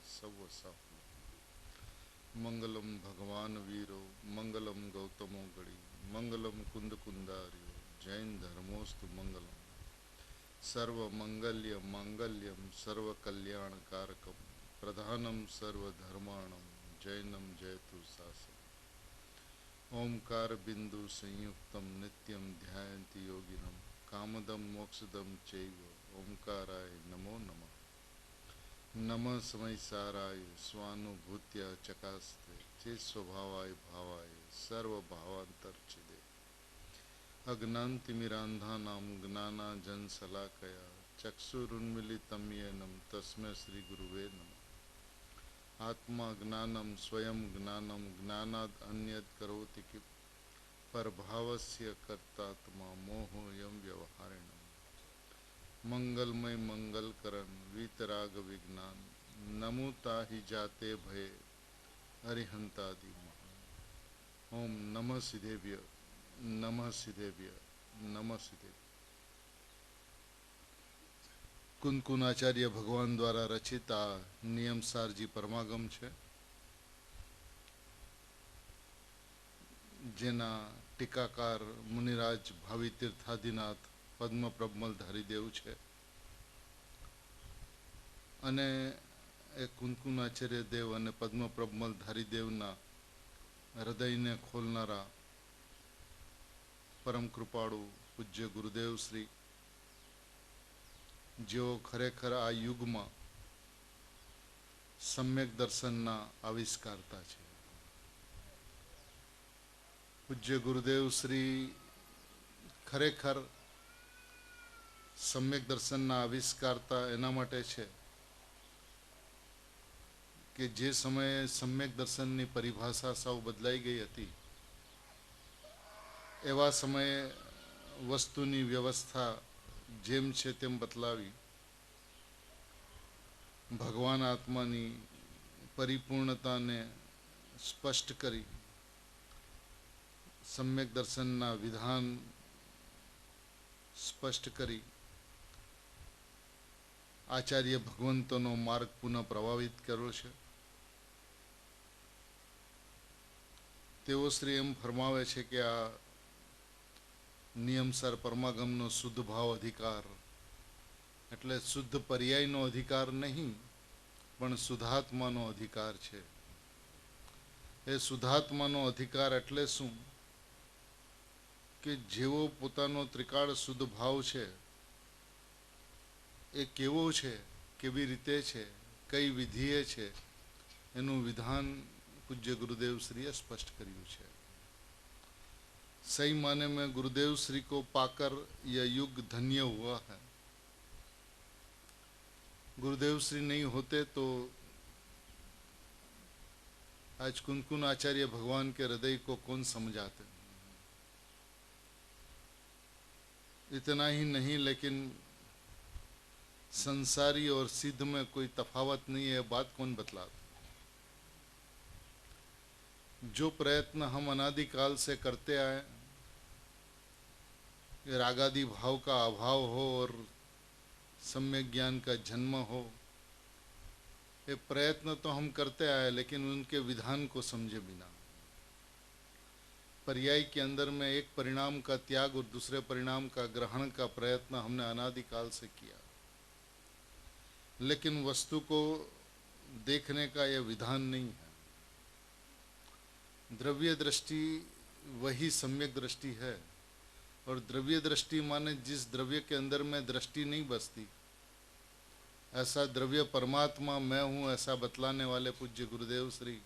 सव साहुल। मंगलम भगवान वीरो मंगलम गौतमो गणी मंगलम कुंद कुंदारियो जैन धर्मोस्तु मंगलम। सर्व मंगल्य मांगल्यम सर्व कल्याण कारकम प्रधानम सर्व धर्माणम जैनम जयतु शासनम। ओंकार बिंदु संयुक्तम नित्यम ध्यायन्ति योगिनम कामदम मोक्षदम चैव ओंकाराय नमो नमः। नमः समय साराय स्वानुभूत्या चकास्ते चे स्वभावाय भावाय सर्वभावांतर्चिदे। अज्ञानतिमिरान्धानां ज्ञानाञ्जनशलाकया चक्षुरुन्मीलितं येन तस्मै श्रीगुरुवे नमः। आत्मा ज्ञानं स्वयं ज्ञानं ज्ञानाद् अन्यत् करोति किं परभावस्य कर्तात्मा मोहोऽयं व्यवहारिणः। मंगलमय मंगल करण वीतराग विज्ञान नमो ताहि जाते भय अरिहंतादि महान। ओम नमः सिद्धेभ्य नमः सिद्धेभ्य नमः सिद्धेभ्य। कुंदकुनाचार्य भगवान द्वारा रचित आ नियमसारजी परमागम છે, જેના ટીકાકાર મુનિરાજ ભાવિ તીર્થાદિનાથ પદ્મ પ્રબમલ ધારીદેવ છે અને એ કુંદકુન આચાર્ય દેવ અને પદ્મ પ્રબમલ ધારીદેવના હૃદયને ખોલનારા પરમ કૃપાળુ પૂજ્ય ગુરુદેવ શ્રી, જેઓ ખરેખર આ યુગમાં સમ્યક દર્શનના આવિષ્કારતા છે. પૂજ્ય ગુરુદેવ શ્રી ખરેખર સમ્યક દર્શનના આવિષ્કારતા એના માટે છે કે જે સમયે સમ્યક દર્શનની પરિભાષા સાવ બદલાઈ ગઈ હતી, એવા સમયે વસ્તુની વ્યવસ્થા જેમ છે તેમ બદલાવી ભગવાન આત્માની પરિપૂર્ણતાને સ્પષ્ટ કરી સમ્યક દર્શનના વિધાન સ્પષ્ટ કરી આચાર્ય ભગવંતોનો માર્ગ પુનઃ પ્રભાવિત કર્યો છે. તેઓ શ્રી એમ ફરમાવે છે કે આ નિયમસર પરમાગમનો શુદ્ધ ભાવ અધિકાર એટલે શુદ્ધ પર્યાયનો અધિકાર નહીં, પણ શુદ્ધાત્માનો અધિકાર છે. એ શુદ્ધાત્માનો અધિકાર એટલે શું કે જેવો પોતાનો ત્રિકાળ શુદ્ધ ભાવ છે એ કેવો છે, કેવી રીતે છે, કઈ વિધિએ છે, એનું વિધાન पूज्य गुरुदेव श्री स्पष्ट करियो है. सही माने में गुरुदेव श्री को पाकर यह युग धन्य हुआ है. गुरुदेव श्री नहीं होते तो आज कुंदकुन आचार्य भगवान के हृदय को कौन समझाते. इतना ही नहीं, लेकिन संसारी और सिद्ध में कोई तफावत नहीं है, बात कौन बतलाता. जो प्रयत्न हम अनादिकाल से करते आए, रागादि भाव का अभाव हो और सम्यक ज्ञान का जन्म हो, ये प्रयत्न तो हम करते आए, लेकिन उनके विधान को समझे बिना पर्याय के अंदर में एक परिणाम का त्याग और दूसरे परिणाम का ग्रहण का प्रयत्न हमने अनादिकाल से किया, लेकिन वस्तु को देखने का यह विधान नहीं है. द्रव्य दृष्टि वही सम्यक दृष्टि है, और द्रव्य दृष्टि माने जिस द्रव्य के अंदर में दृष्टि नहीं बसती, ऐसा द्रव्य परमात्मा मैं हूँ ऐसा बतलाने वाले पूज्य गुरुदेव श्री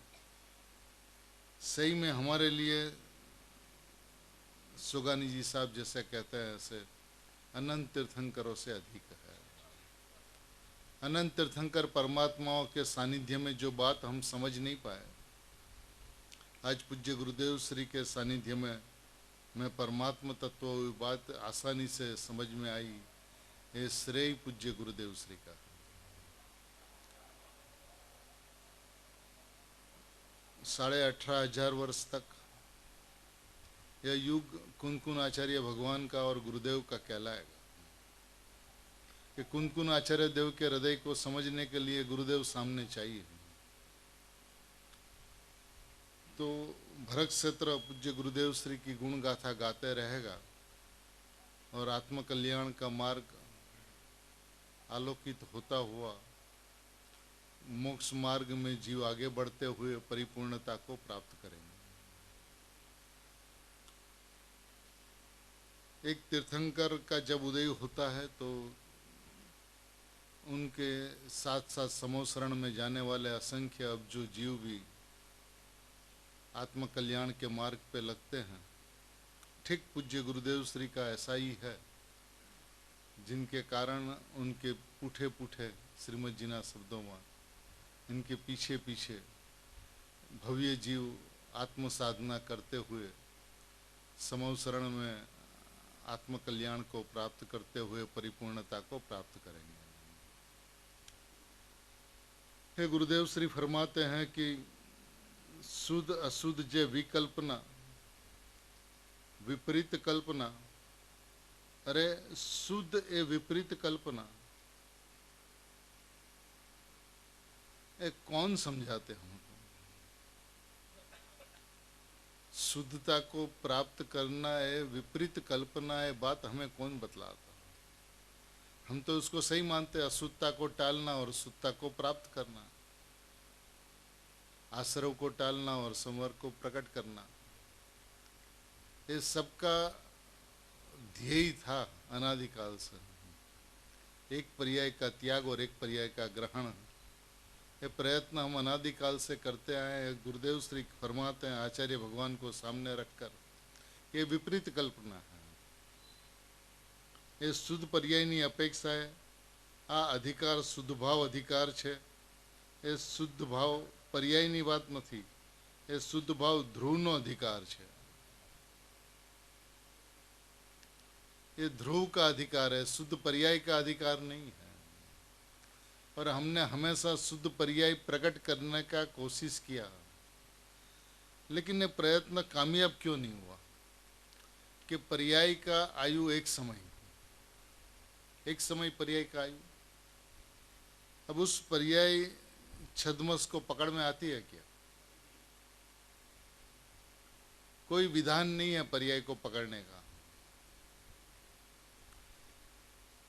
सही में हमारे लिए सुगानी जी साहब जैसे कहते हैं, ऐसे अनंत तीर्थंकरों से अधिक है. अनंत तीर्थंकर परमात्माओं के सानिध्य में जो बात हम समझ नहीं पाए, आज पूज्य गुरुदेव श्री के सानिध्य में मैं परमात्मा तत्व बात आसानी से समझ में आई. ये श्रेय पूज्य गुरुदेव श्री का. 18,500 वर्ष तक यह युग कुंदकुन आचार्य भगवान का और गुरुदेव का कहलाएगा. कि कुन आचार्य देव के हृदय को समझने के लिए गुरुदेव सामने चाहिए। तो भरत क्षेत्र पूज्य गुरुदेव श्री की गुण गाथा गाते रहेगा और आत्म कल्याण का मार्ग आलोकित होता हुआ मोक्ष मार्ग में जीव आगे बढ़ते हुए परिपूर्णता को प्राप्त करेंगे। एक तीर्थंकर का जब उदय होता है तो उनके साथ साथ समोसरण में जाने वाले असंख्य अबजो जीव भी आत्म कल्याण के मार्ग पे लगते हैं। ठीक पूज्य गुरुदेव श्री का ऐसा ही है, जिनके कारण उनके पूठे पूठे श्रीमद जीना शब्दों में इनके पीछे पीछे भव्य जीव आत्म साधना करते हुए समोसरण में आत्म कल्याण को प्राप्त करते हुए परिपूर्णता को प्राप्त करेंगे। हे गुरुदेव श्री फरमाते हैं कि शुद्ध अशुद्ध जे विकल्पना विपरीत कल्पना। अरे शुद्ध ए विपरीत कल्पना, ए कौन समझाते हमको? शुद्धता को प्राप्त करना है विपरीत कल्पना है, बात हमें कौन बतलाता? हम तो उसको सही मानते, अशुद्धता को टालना और शुद्धता को प्राप्त करना, आश्रव को टालना और संवर को प्रकट करना, ये सबका ध्येय था अनादिकाल से। एक पर्याय का त्याग और एक पर्याय का ग्रहण, ये प्रयत्न हम अनादिकाल से करते आए हैं। गुरुदेव श्री फरमाते हैं आचार्य भगवान को सामने रखकर, ये विपरीत कल्पना है, ये शुद्ध पर्यायनी अपेक्षा है। आ अधिकार शुद्ध भाव अधिकार छे, ये शुद्ध भाव पर्यायनी बात नहीं, ये शुद्ध भाव ध्रुवनो अधिकार है। ये ध्रुव का अधिकार है, शुद्ध पर्याय का अधिकार नहीं है। और हमने हमेशा शुद्ध पर्याय प्रकट करने का कोशिश किया, लेकिन ये प्रयत्न कामयाब क्यों नहीं हुआ? कि पर्याय का आयु एक समय पर्याय का आयु। अब उस पर्याय छद्मस को पकड़ में आती है क्या? कोई विधान नहीं है पर्याय को पकड़ने का।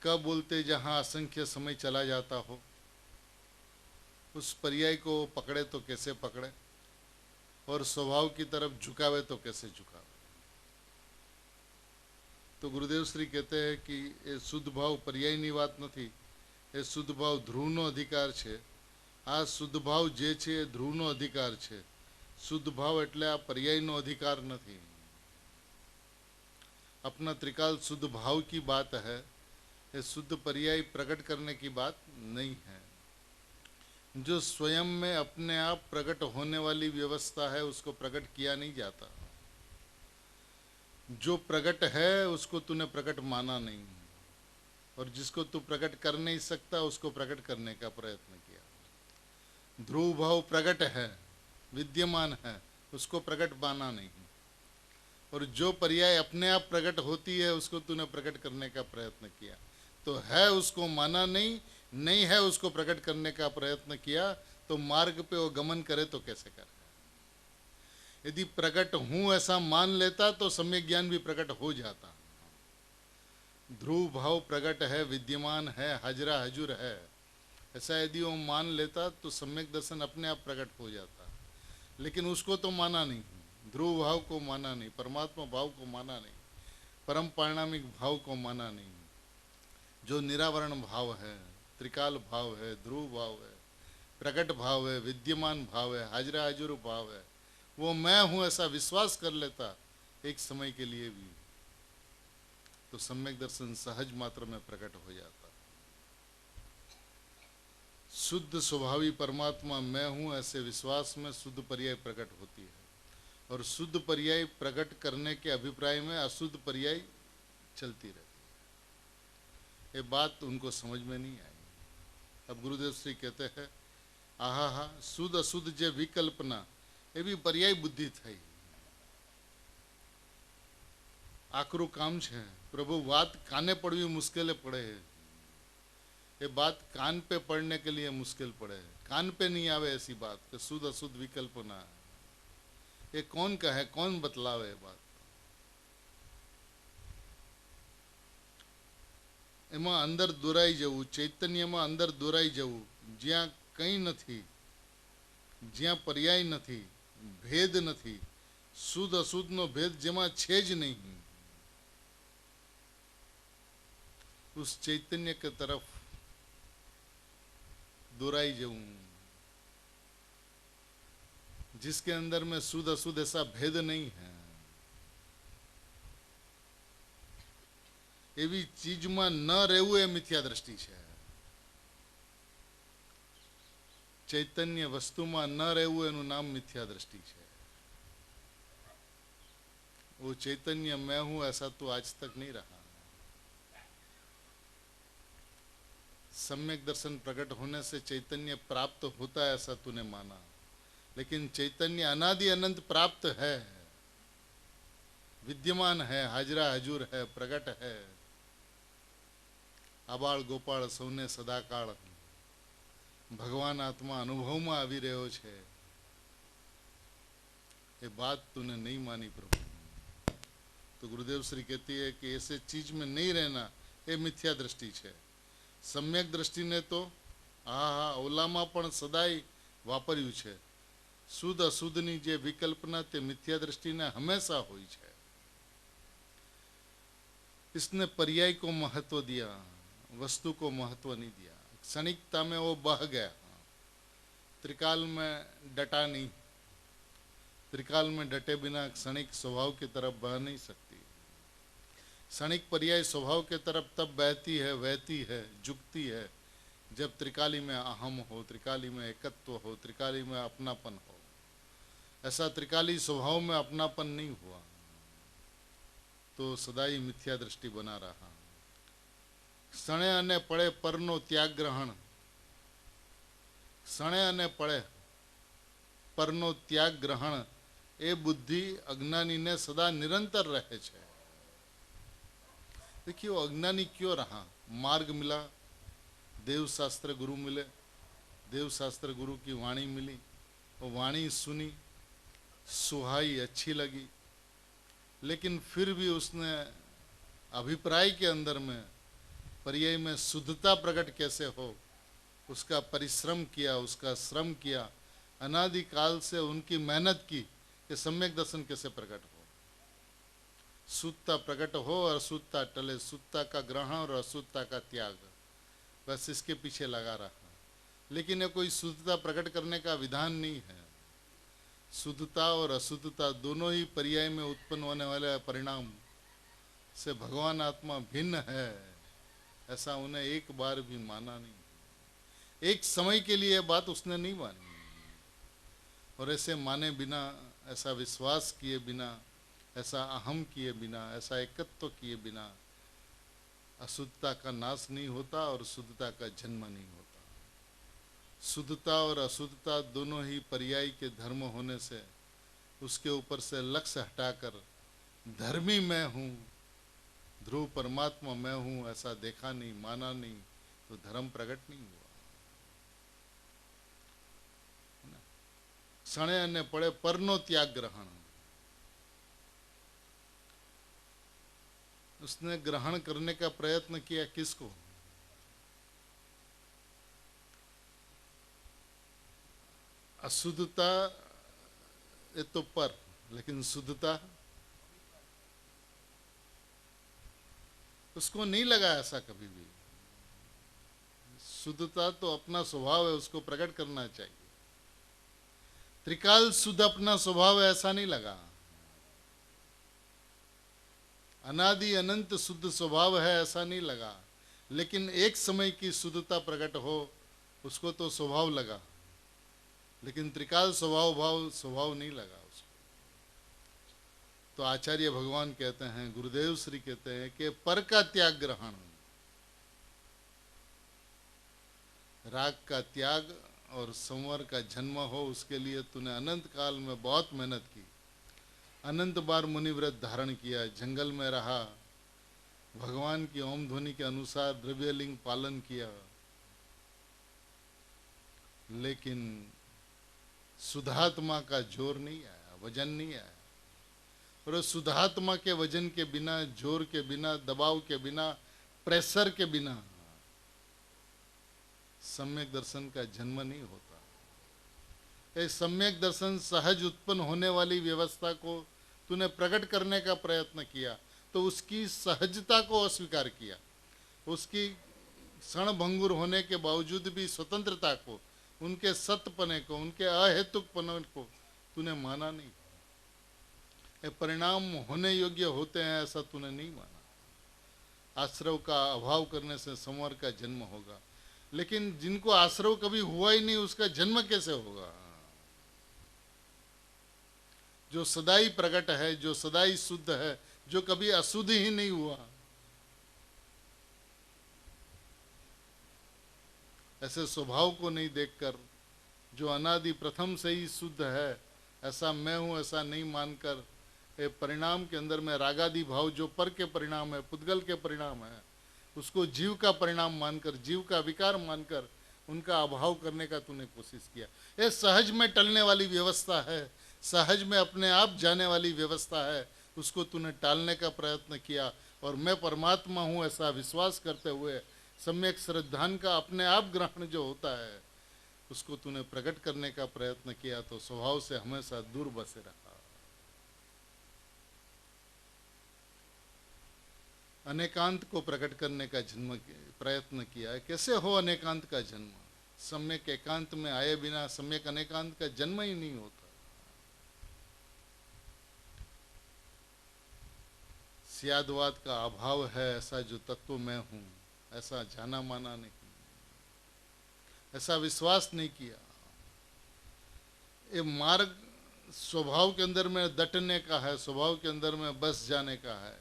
कब बोलते जहां असंख्य समय चला जाता हो, उस पर्याय को पकड़े तो कैसे पकड़े, और स्वभाव की तरफ झुकावे तो कैसे झुकावे। तो गुरुदेव श्री कहते हैं कि ये शुद्ध भाव पर्यायनी बात नहीं, ये शुद्ध भाव ध्रुवनो अधिकार है। आ शुद्ध भाव जे छे એ ધ્રુવનો અધિકાર છે। શુદ્ધ ભાવ એટલે આ પર્યાયનો અધિકાર નથી। अपना त्रिकाल शुद्ध भाव की बात है, ये शुद्ध पर्याय प्रकट करने की बात नहीं है। जो स्वयं में अपने आप प्रकट होने वाली व्यवस्था है उसको प्रकट किया नहीं जाता। जो प्रकट है उसको तूने प्रकट माना नहीं, और जिसको तू प्रकट कर नहीं सकता उसको प्रकट करने का प्रयत्न किया। ध्रुव भाव प्रकट है, विद्यमान है, उसको प्रकट माना नहीं, और जो पर्याय अपने आप प्रकट होती है उसको तूने प्रकट करने का प्रयत्न किया। तो है उसको माना नहीं, नहीं है उसको प्रकट करने का प्रयत्न किया, तो मार्ग पे वो गमन करे तो कैसे करे? यदि प्रकट हूं ऐसा मान लेता तो सम्यक ज्ञान भी प्रकट हो जाता। ध्रुव भाव प्रकट है, विद्यमान है, हाजरा हजूर है, ऐसा यदि वो मान लेता तो सम्यक दर्शन अपने आप प्रकट हो जाता। लेकिन उसको तो माना नहीं, ध्रुव भाव को माना नहीं, परमात्मा भाव को माना नहीं, परम पारिणामिक भाव को माना नहीं। जो निरावरण भाव है, त्रिकाल भाव है, ध्रुव भाव है, प्रकट भाव है, विद्यमान भाव है, हाजरा हजूर भाव है, वो मैं हूं ऐसा विश्वास कर लेता एक समय के लिए भी, तो सम्यक दर्शन सहज मात्र में प्रकट हो जाता। शुद्ध स्वभावी परमात्मा मैं हूं ऐसे विश्वास में शुद्ध पर्याय प्रकट होती है, और शुद्ध पर्याय प्रकट करने के अभिप्राय में अशुद्ध पर्याय चलती रहती है। ये बात उनको समझ में नहीं आई। अब गुरुदेव श्री कहते हैं आहा शुद्ध अशुद्ध जे विकल्पना, ये भी पर्याय बुद्धि थी। आकरू काम है प्रभु, बात काने पड़वी मुश्किले पड़े है। ये बात कान पे पढ़ने के लिए मुश्किल पड़े, कान पे नहीं आवे ऐसी बात कि शुद्ध अशुद्ध विकल्प ना है। ये कौन कहे, कौन बतलावे ये बात? એમાં અંદર દોરાઈ જવું, ચૈતન્યમાં અંદર દોરાઈ જવું, જ્યાં કંઈ નથી, જ્યાં પર્યાય નથી, ભેદ નથી, શુદ્ધ અશુદ્ધનો ભેદ જેમાં છે જ નહીં, उस चैतन्य के तरफ दोराई जाऊं, जिसके अंदर में शुद्ध अशुद्ध ऐसा भेद नहीं है। एवी चीज में न रहવું એ મિથ્યા દ્રષ્ટિ છે। ચૈતન્ય વસ્તુમાં ન રહેવું એનું નામ મિથ્યા દ્રષ્ટિ છે। वो चैतन्य मैं हूं ऐसा तो आज तक नहीं रहा। सम्यक दर्शन प्रकट होने से चैतन्य प्राप्त होता है ऐसा तूने माना, लेकिन चैतन्य अनादि अनंत प्राप्त है, विद्यमान है, हाजरा हजूर है, प्रकट है। आबाळ गोपाळ सौने सदाकाळ भगवान आत्मा अनुभव में आवी रह्यो छे। ये बात तूने नहीं मानी प्रभु। तो गुरुदेव श्री कहती है कि ऐसे चीज में नहीं रहना ये मिथ्या दृष्टि है। सम्यक दृष्टि ने तो हा ओलामा पण सदाय वापर्यु छे। शुद्ध अशुद्धनी जे विकल्पना ते मिथ्या दृष्टि ने हमेशा होई छे। इसने पर्याय को महत्व दिया, वस्तु को महत्व नहीं दिया। क्षणिकता में वो बह गया, त्रिकाल में डटा नहीं। त्रिकाल में डटे बिना क्षणिक स्वभाव की तरफ बह नहीं सकती। क्षणिक पर्याय स्वभाव के तरफ तब बहती है, वहती है, झुकती है जब त्रिकाली में अहम हो, त्रिकाली में एकत्व हो, त्रिकाली में अपनापन हो। ऐसा त्रिकाली स्वभाव में अपनापन नहीं हुआ तो सदाई मिथ्या दृष्टि बना रहा। क्षणे अने पड़े परनो त्याग ग्रहण, क्षणे अने पड़े परनो त्याग ग्रहण ए बुद्धि अज्ञानी ने सदा निरंतर रहे छे। देखिए वो अज्ञानी क्यों रहा? मार्ग मिला, देव शास्त्र गुरु मिले, देव शास्त्र गुरु की वाणी मिली, वो वाणी सुनी, सुहाई, अच्छी लगी, लेकिन फिर भी उसने अभिप्राय के अंदर में पर्याय में शुद्धता प्रकट कैसे हो उसका परिश्रम किया, उसका श्रम किया, अनादि काल से उनकी मेहनत की कि सम्यक दर्शन कैसे प्रकट हो, शुद्धता प्रकट हो और अशुद्धता टले, शुद्धता का ग्रहण और अशुद्धता का त्याग, बस इसके पीछे लगा रहा। लेकिन ये कोई शुद्धता प्रकट करने का विधान नहीं है। शुद्धता और अशुद्धता दोनों ही पर्याय में उत्पन्न होने वाले परिणाम से भगवान आत्मा भिन्न है ऐसा उन्हें एक बार भी माना नहीं। एक समय के लिए बात उसने नहीं मानी और ऐसे माने बिना, ऐसा विश्वास किए बिना, ऐसा अहम किए बिना, ऐसा एकत्व किए बिना अशुद्धता का नाश नहीं होता और शुद्धता का जन्म नहीं होता। शुद्धता और अशुद्धता दोनों ही पर्याय के धर्म होने से उसके ऊपर से लक्ष्य हटाकर धर्मी मैं हूँ, ध्रुव परमात्मा मैं हूँ ऐसा देखा नहीं, माना नहीं, तो धर्म प्रकट नहीं हुआ। क्षणे अने पड़े परनो त्याग ग्रहण, उसने ग्रहण करने का प्रयत्न किया किसको? अशुद्धता ये तो पर, लेकिन शुद्धता उसको नहीं लगा ऐसा कभी भी। शुद्धता तो अपना स्वभाव है, उसको प्रकट करना चाहिए। त्रिकाल शुद्ध अपना स्वभाव है ऐसा नहीं लगा। अनादि अनंत शुद्ध स्वभाव है ऐसा नहीं लगा, लेकिन एक समय की शुद्धता प्रकट हो उसको तो स्वभाव लगा, लेकिन त्रिकाल स्वभाव नहीं लगा उसको। तो आचार्य भगवान कहते हैं, गुरुदेव श्री कहते हैं कि पर का त्याग ग्रहण, राग का त्याग और संवर का जन्म हो उसके लिए तूने अनंत काल में बहुत मेहनत की, अनंत बार मुनि व्रत धारण किया, जंगल में रहा, भगवान की ओम ध्वनि के अनुसार द्रव्यलिंग पालन किया, लेकिन शुद्धात्मा का जोर नहीं आया, वजन नहीं आया। और शुद्धात्मा के वजन के बिना, जोर के बिना, दबाव के बिना, प्रेशर के बिना सम्यक दर्शन का जन्म नहीं होता। इस सम्यक दर्शन सहज उत्पन्न होने वाली व्यवस्था को तूने प्रकट करने का प्रयत्न किया तो उसकी सहजता को अस्वीकार किया, उसकी क्षणभंगुर होने के बावजूद भी स्वतंत्रता को, उनके सत्यपने को, उनके अहेतुकपने को तूने माना नहीं। ये परिणाम होने योग्य होते हैं ऐसा तूने नहीं माना। आश्रव का अभाव करने से संवर का जन्म होगा, लेकिन जिनको आश्रव कभी हुआ ही नहीं उसका जन्म कैसे होगा? जो सदाई प्रकट है, जो सदाई शुद्ध है, जो कभी अशुद्ध ही नहीं हुआ, ऐसे स्वभाव को नहीं देखकर, जो अनादि प्रथम से ही शुद्ध है, ऐसा मैं हूं ऐसा नहीं मानकर, ये परिणाम के अंदर में रागादि भाव जो पर के परिणाम है, पुद्गल के परिणाम है, उसको जीव का परिणाम मानकर, जीव का विकार मानकर उनका अभाव करने का तूने कोशिश किया। ये सहज में टलने वाली व्यवस्था है, सहज में अपने आप जाने वाली व्यवस्था है, उसको तूने टालने का प्रयत्न किया। और मैं परमात्मा हूँ ऐसा विश्वास करते हुए सम्यक श्रद्धान का अपने आप ग्रहण जो होता है उसको तूने प्रकट करने का प्रयत्न किया तो स्वभाव से हमेशा दूर बसे रहा। अनेकांत को प्रकट करने का जन्म प्रयत्न किया है। कैसे हो अनेकांत का जन्म? सम्यक एकांत में आए बिना सम्यक अनेकांत का जन्म ही नहीं होता। स्यादवाद का अभाव है, ऐसा जो तत्व मैं हूं ऐसा जाना माना नहीं, ऐसा विश्वास नहीं किया। ये मार्ग स्वभाव के अंदर में डटने का है, स्वभाव के अंदर में बस जाने का है।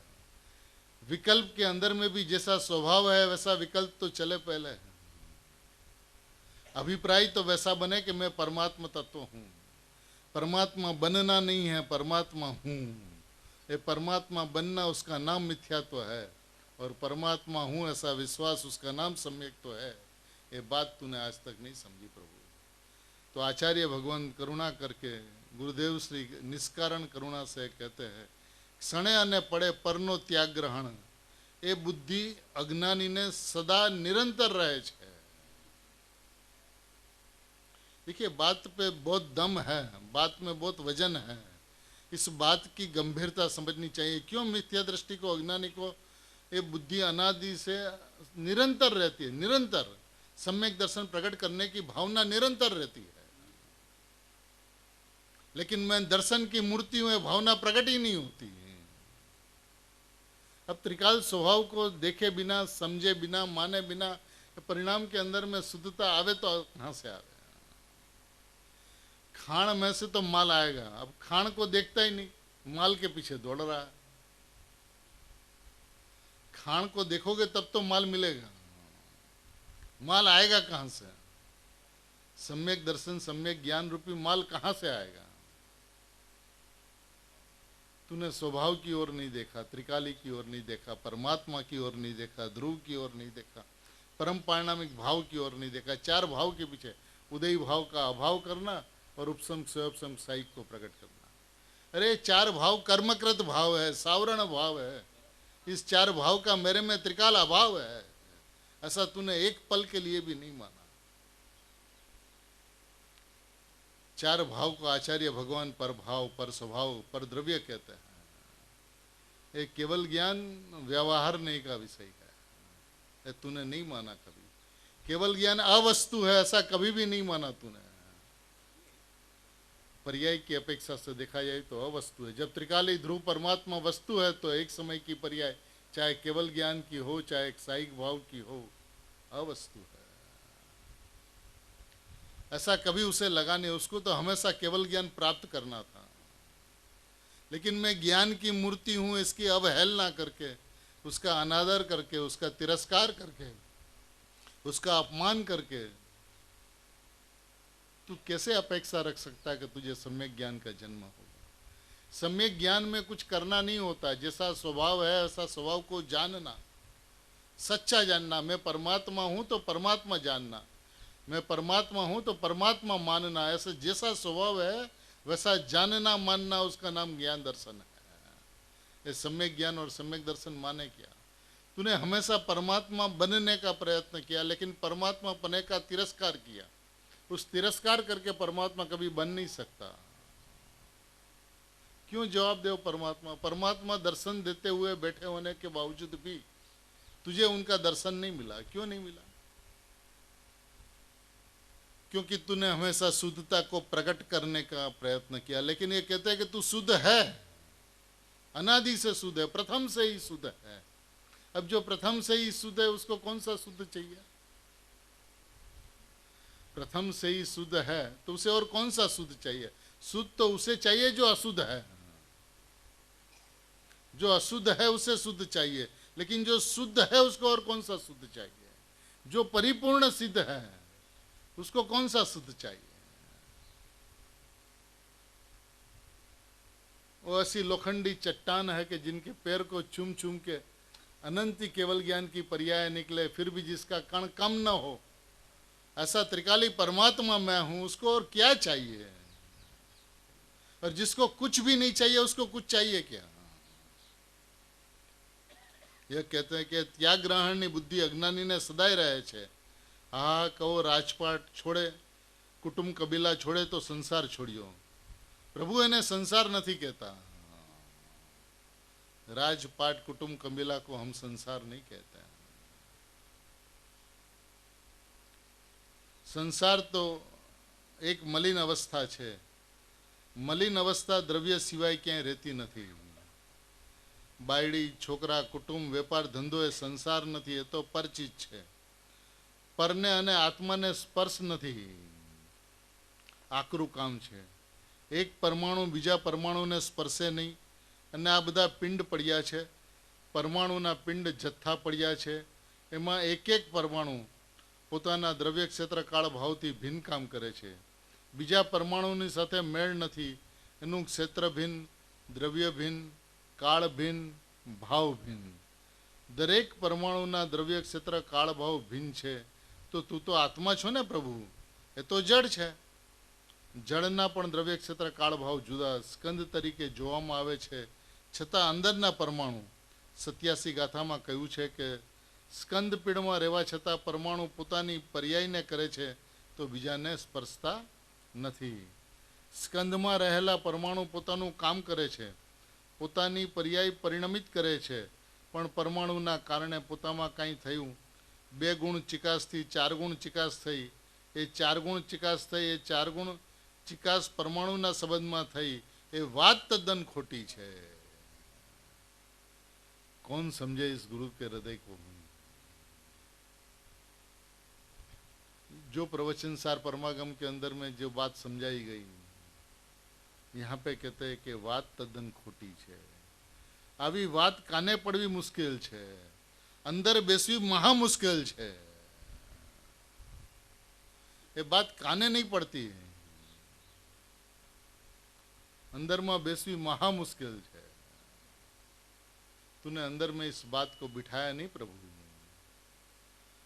विकल्प के अंदर में भी जैसा स्वभाव है वैसा विकल्प तो चले पहले है। अभिप्राय तो वैसा बने कि मैं परमात्मा तत्व हूं। परमात्मा बनना नहीं है, परमात्मा हूं। ये परमात्मा बनना उसका नाम मिथ्यात्व है, और परमात्मा हूं ऐसा विश्वास उसका नाम सम्यक तो है। ये बात तूने आज तक नहीं समझी प्रभु। तो आचार्य भगवान करुणा करके, गुरुदेव श्री निष्कारण करुणा से कहते हैं, क्षणे अने पड़े परनो त्याग ग्रहण ए बुद्धि अज्ञानी ने सदा निरंतर रहे छे। देखिए बात पे बहुत दम है, बात में बहुत वजन है। इस बात की गंभीरता समझनी चाहिए। क्यों मिथ्या दृष्टि को, अज्ञानी को ये बुद्धि अनादि से निरंतर रहती है, निरंतर सम्यक दर्शन प्रकट करने की भावना निरंतर रहती है, लेकिन मैं दर्शन की मूर्ति हूं भावना प्रकट ही नहीं होती है। अब त्रिकाल स्वभाव को देखे बिना, समझे बिना, माने बिना परिणाम के अंदर में शुद्धता आवे तो कहां से आवे? खाण में से तो माल आएगा, अब खाण को देखता ही नहीं, माल के पीछे दौड़ रहा है। खाण को देखोगे तब तो माल मिलेगा, माल आएगा कहां से? सम्यक दर्शन, सम्यक ज्ञान रूपी माल कहां से आएगा? तूने स्वभाव की ओर नहीं देखा, त्रिकाली की ओर नहीं देखा, परमात्मा की ओर नहीं देखा, ध्रुव की ओर नहीं देखा, परम पारिणामिक भाव की ओर नहीं देखा। चार भाव के पीछे उदयी भाव का अभाव करना और उपसम स्वयं साइक को प्रकट करना। अरे चार भाव कर्मकृत भाव है, सावरण भाव है। इस चार भाव का मेरे में त्रिकाल अभाव है, ऐसा तूने एक पल के लिए भी नहीं माना। चार भाव को आचार्य भगवान पर भाव, पर स्वभाव, पर द्रव्य कहते हैं। एक केवल ज्ञान व्यवहार नहीं का विषय है, तूने नहीं माना कभी। केवल ज्ञान अवस्तु है ऐसा कभी भी नहीं माना तूने। पर्याय की अपेक्षा से देखा जाए तो अवस्तु है। जब त्रिकाली ध्रुव परमात्मा वस्तु है तो एक समय की पर्याय चाहे केवल ज्ञान की हो चाहे साइक भाव की हो, अवस्तु है। ऐसा कभी उसे लगा नहीं, उसको तो हमेशा केवल ज्ञान प्राप्त करना था। लेकिन मैं ज्ञान की मूर्ति हूं इसकी अवहेलना करके, उसका अनादर करके, उसका तिरस्कार करके, उसका अपमान करके तू कैसे अपेक्षा रख सकता है कि तुझे सम्यक ज्ञान का जन्म होगा? सम्यक ज्ञान में कुछ करना नहीं होता, जैसा स्वभाव है ऐसा स्वभाव को जानना, सच्चा जानना। मैं परमात्मा हूं तो परमात्मा जानना। मैं परमात्मा हूं तो परमात्मा मानना, ऐसा जैसा स्वभाव है वैसा जानना मानना, उसका नाम ज्ञान दर्शन है। ये सम्यक ज्ञान और सम्यक दर्शन माने क्या? तूने हमेशा परमात्मा बनने का प्रयत्न किया, लेकिन परमात्मा पने का तिरस्कार किया। उस तिरस्कार करके परमात्मा कभी बन नहीं सकता। क्यों जवाब दे परमात्मा? परमात्मा दर्शन देते हुए बैठे होने के बावजूद भी तुझे उनका दर्शन नहीं मिला। क्यों नहीं मिला? क्योंकि तूने हमेशा शुद्धता को प्रकट करने का प्रयत्न किया। लेकिन ये कहते हैं कि तू शुद्ध है, अनादि से शुद्ध है, प्रथम से ही शुद्ध है। अब जो प्रथम से ही शुद्ध है उसको कौन सा शुद्ध चाहिए? प्रथम से ही शुद्ध है तो उसे और कौन सा शुद्ध चाहिए? शुद्ध तो उसे चाहिए जो अशुद्ध है। जो अशुद्ध है उसे शुद्ध चाहिए, लेकिन जो शुद्ध है उसको और कौन सा शुद्ध चाहिए? जो परिपूर्ण सिद्ध है उसको कौन सा शुद्ध चाहिए? वो ऐसी लोखंडी चट्टान है कि जिनके पैर को चूम चूम के अनंती केवल ज्ञान की पर्याय निकले, फिर भी जिसका कण कम न हो, ऐसा त्रिकाली परमात्मा मैं हूं। उसको और क्या चाहिए? और जिसको कुछ भी नहीं चाहिए उसको कुछ चाहिए क्या? यह कहते हैं कि त्याग ग्रहणની બુદ્ધિ અજ્ઞાનીને સદાય રહે છે। હા કહો રાજપાટ છોડે, કુટુંબ કબીલા છોડે તો સંસાર છોડ્યો। પ્રભુ એને સંસાર નથી કહેતા। राजपाट कुटुंब कबीला को हम संसार नहीं कहते हैं। संसार तो एक मलिन अवस्था है। मलिन अवस्था द्रव्य सिवाय क्यांय रहती नहीं। बायड़ी छोकरा कुटुंब वेपार धंधो ए संसार नहीं, ए तो पर चीज है। परने अने आत्मा ने स्पर्श नहीं, आकरू काम है। एक परमाणु बीजा परमाणु ने स्पर्शे नहीं। અને આ બધા પિંડ પડ્યા છે, પરમાણુના પિંડ જથ્થા પડ્યા છે। એમાં એક એક પરમાણુ પોતાના દ્રવ્ય ક્ષેત્ર કાળ ભાવથી ભિન્ન કામ કરે છે। બીજા પરમાણુની સાથે મેળ નથી। એનું ક્ષેત્ર ભિન્ન, દ્રવ્ય ભિન્ન, કાળ ભિન્ન, ભાવ ભિન્ન। દરેક પરમાણુના દ્રવ્ય ક્ષેત્ર કાળ ભાવ ભિન્ન છે। તો તું તો આત્મા છો ને પ્રભુ? એ તો જડ છે। જળના પણ દ્રવ્ય ક્ષેત્ર કાળ ભાવ જુદા સ્કંદ તરીકે જોવામાં આવે છે, છતાં અંદરના પરમાણુ 87 ગાથામાં કહ્યું છે કે સ્કંદ પીડમાં રહેવા છતાં પરમાણુ પોતાની પર્યાયને કરે છે તો બીજાને સ્પર્શતા નથી। સ્કંદમાં રહેલા પરમાણુ પોતાનું કામ કરે છે, પોતાની પર્યાય પરિણમિત કરે છે, પણ પરમાણુના કારણે પોતામાં કાંઈ થયું। 2 ગુણ ચિકાસથી 4 ગુણ ચિકાસ થઈ। એ 4 ગુણ ચિકાસ થઈ, એ 4 ગુણ चिकास परमाणुना संबंधमां थई। ए वात तद्दन खोटी छे। कौन समझे इस गुरु के हृदय को? जो प्रवचन सार परमागम के अंदर में जो बात समझाई गई, यहाँ पे कहते हैं कि वात तद्दन खोटी छे। आवी वात काने पड़वी मुश्किल छे, अंदर बेसवी महा मुश्किल छे। ये बात काने नहीं पड़ती है, अंदर में बेसवी महा मुश्किल है। तूने अंदर में इस बात को बिठाया नहीं प्रभु।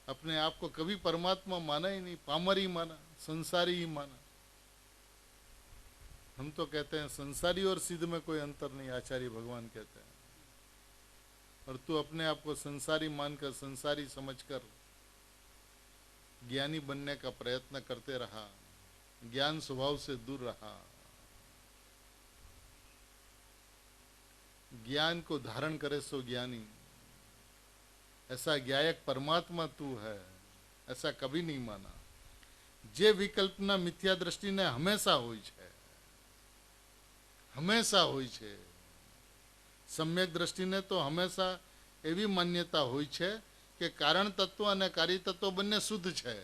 अपने आप को कभी परमात्मा माना ही नहीं, पामर ही माना, संसारी ही माना। हम तो कहते हैं संसारी और सिद्ध में कोई अंतर नहीं, आचार्य भगवान कहते हैं। और तू अपने आप को संसारी मानकर, संसारी समझकर ज्ञानी बनने का प्रयत्न करते रहा, ज्ञान स्वभाव से दूर रहा। ज्ञान को धारण करे सो ज्ञानी, ऐसा ज्ञायक परमात्मा तू है, ऐसा कभी नहीं माना। जे विकल्पना मिथ्या दृष्टि ने हमेशा होई छे, हमेशा होई छे। सम्यक दृष्टि ने तो हमेशा एवी मान्यता होई छे कि कारण तत्व और कार्य तत्व बन्ने शुद्ध छे।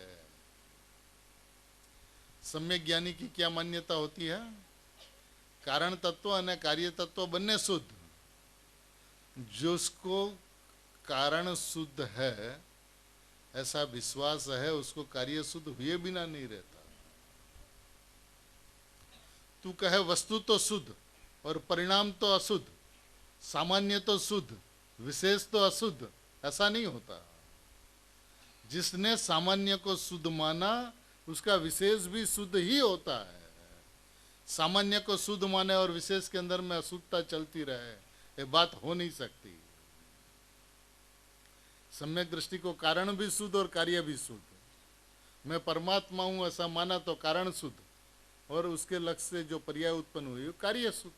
सम्यक ज्ञानी की क्या मान्यता होती है? कारण तत्व और कार्य तत्व बन्ने शुद्ध। जिसको कारण शुद्ध है ऐसा विश्वास है, उसको कार्य शुद्ध हुए बिना नहीं रहता। तू कहे वस्तु तो शुद्ध और परिणाम तो अशुद्ध, सामान्य तो शुद्ध, विशेष तो अशुद्ध, ऐसा नहीं होता। जिसने सामान्य को शुद्ध माना उसका विशेष भी शुद्ध ही होता है। सामान्य को शुद्ध माने और विशेष के अंदर में अशुद्धता चलती रहे, ये बात हो नहीं सकती। सम्यक दृष्टि को कारण भी शुद्ध और कार्य भी शुद्ध। मैं परमात्मा हूं ऐसा माना तो कारण शुद्ध, और उसके लक्ष्य से जो पर्याय उत्पन्न हुई वो कार्य शुद्ध।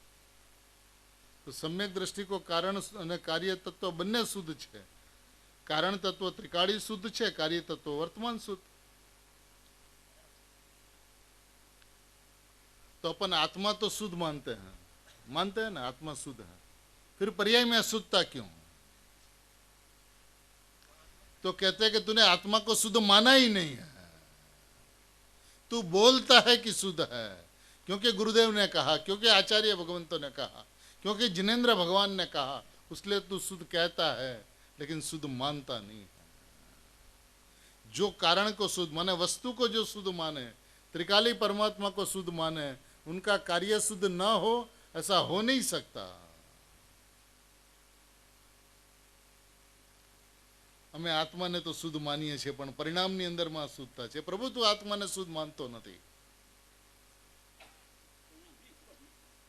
तो सम्यक दृष्टि को कारण અને કાર્ય તત્વ બંને શુદ્ધ છે। કારણ તત્વ ત્રિકાળી શુદ્ધ છે, કાર્ય તત્વ વર્તમાન શુદ્ધ। तो अपन आत्मा तो शुद्ध मानते हैं ना, आत्मा शुद्ध है, फिर पर्याय में अशुद्धता क्यों? तो कहते हैं कि तूने आत्मा को शुद्ध माना ही नहीं है, तू बोलता है कि शुद्ध है, क्योंकि गुरुदेव ने कहा, क्योंकि आचार्य भगवंतों ने कहा, क्योंकि जिनेन्द्र भगवान ने कहा, उसलिए तू शुद्ध कहता है लेकिन शुद्ध मानता नहीं है। जो कारण को शुद्ध माने, वस्तु को जो शुद्ध माने, त्रिकाली परमात्मा को शुद्ध माने, उनका कार्य शुद्ध न हो ऐसा हो नहीं सकता। અમે આત્માને તો શુદ્ધ માનીએ છીએ, પણ પરિણામની અંદરમાં અશુદ્ધતા છે। પ્રભુ તું આત્માને શુદ્ધ માનતો નથી।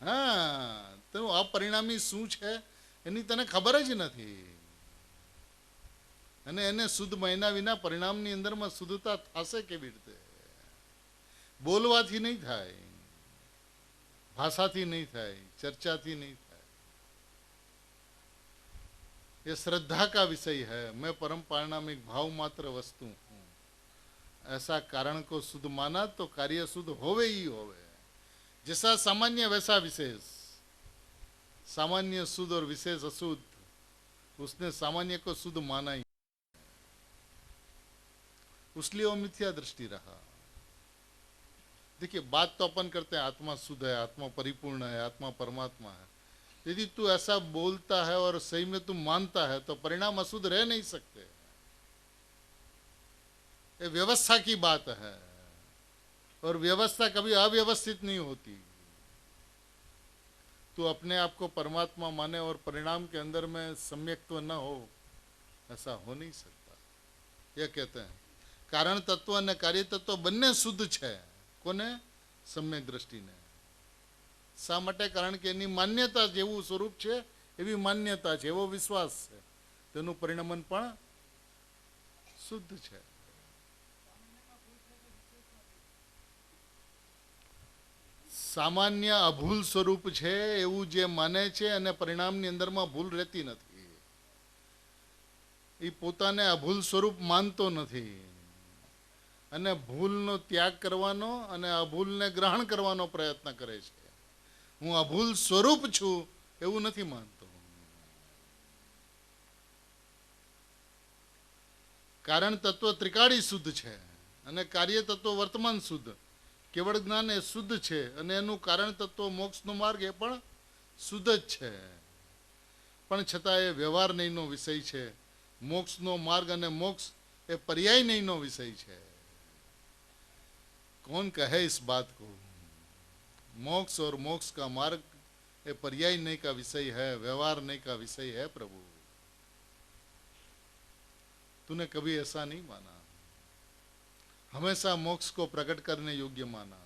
હા, તો અપરિણામી શું છે એની તને ખબર જ નથી, અને એને શુદ્ધ મહિના વિના પરિણામની અંદરમાં શુદ્ધતા થશે કેવી રીતે? બોલવાથી નહીં થાય, ભાષાથી નહીં થાય, ચર્ચાથી नहीं થાય। ये श्रद्धा का विषय है। मैं परम पारिणामिक भाव मात्र वस्तु हूँ, ऐसा कारण को शुद्ध माना तो कार्य शुद्ध होवे ही होवे। जैसा सामान्य वैसा विशेष, सामान्य शुद्ध और विशेष अशुद्ध, उसने सामान्य को शुद्ध माना ही, उसलिए वो मिथ्या दृष्टि रहा। देखिए, बात तो अपन करते हैं आत्मा शुद्ध है, आत्मा परिपूर्ण है, आत्मा परमात्मा है। यदि तू ऐसा बोलता है और सही में तू मानता है तो परिणाम अशुद्ध रह नहीं सकते। ये व्यवस्था की बात है, और व्यवस्था कभी अव्यवस्थित नहीं होती। तू अपने आप को परमात्मा माने और परिणाम के अंदर में सम्यक्त्व न हो, ऐसा हो नहीं सकता। यह कहते हैं कारण तत्व અને કાર્ય તત્વ બંને શુદ્ધ છે। કોને? સમ્યક દ્રષ્ટિને। શા માટે? કારણ કે એની માન્યતા જેવું સ્વરૂપ છે એવી માન્યતા છે, એવો વિશ્વાસ છે, તેનું પરિણમન પણ શુદ્ધ છે। સામાન્ય અભૂલ સ્વરૂપ છે એવું જે માને છે અને પરિણામની અંદરમાં ભૂલ રહેતી નથી, એ પોતાને અભૂલ સ્વરૂપ માનતો નથી, અને ભૂલનો ત્યાગ કરવાનો અને અભૂલને ગ્રહણ કરવાનો પ્રયત્ન કરે છે। હું અભૂલ સ્વરૂપ છું એવું નથી માનતો। કારણ તત્વ ત્રિકાળી શુદ્ધ છે અને કાર્ય તત્વ વર્તમાન શુદ્ધ। કેવળ જ્ઞાન એ શુદ્ધ છે અને એનું કારણ તત્વ મોક્ષનો માર્ગ એ પણ શુદ્ધ જ છે, પણ છતાં એ વ્યવહાર નહીંનો વિષય છે। મોક્ષનો માર્ગ અને મોક્ષ એ પર્યાય નહીંનો વિષય છે। कौन कहे इस बात को? मोक्ष और मोक्ष का मार्ग ये पर्याय नहीं का विषय है, व्यवहार नहीं का विषय है। प्रभु तूने कभी ऐसा नहीं माना, हमेशा मोक्ष को प्रकट करने योग्य माना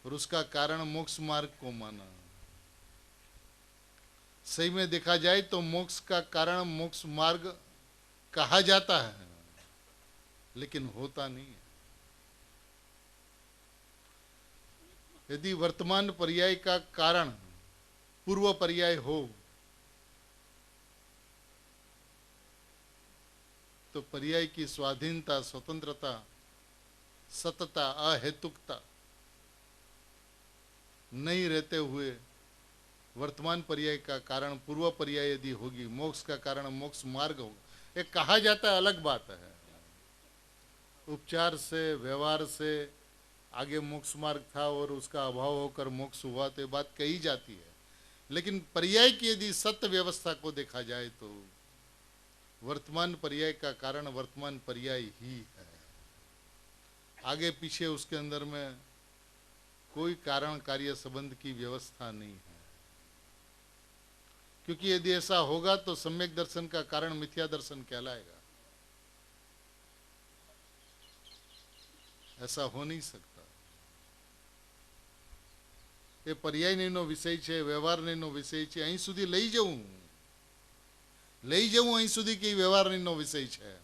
और उसका कारण मोक्ष मार्ग को माना। सही में देखा जाए तो मोक्ष का कारण मोक्ष मार्ग कहा जाता है, लेकिन होता नहीं है। यदि वर्तमान पर्याय का कारण पूर्व पर्याय हो तो पर्याय की स्वाधीनता, स्वतंत्रता, सतता, अहेतुकता नहीं रहते हुए वर्तमान पर्याय का कारण पूर्व पर्याय यदि होगी, मोक्ष का कारण मोक्ष मार्ग होगा, ये कहा जाता है, अलग बात है। उपचार से, व्यवहार से आगे मोक्ष मार्ग था और उसका अभाव होकर मोक्ष हुआ, तो ये बात कही जाती है। लेकिन पर्याय की यदि सत्य व्यवस्था को देखा जाए तो वर्तमान पर्याय का कारण वर्तमान पर्याय ही है, आगे पीछे उसके अंदर में कोई कारण कार्य संबंध की व्यवस्था नहीं है। क्योंकि यदि ऐसा होगा तो सम्यक दर्शन का कारण मिथ्या दर्शन कहलाएगा। ऐसा हो नहीं सकता। એ પર્યાયનો વિષય છે, વ્યવહારનો વિષય છે। અહીં સુધી લઈ જવું અહીં સુધી કે વ્યવહારનો વિષય છે।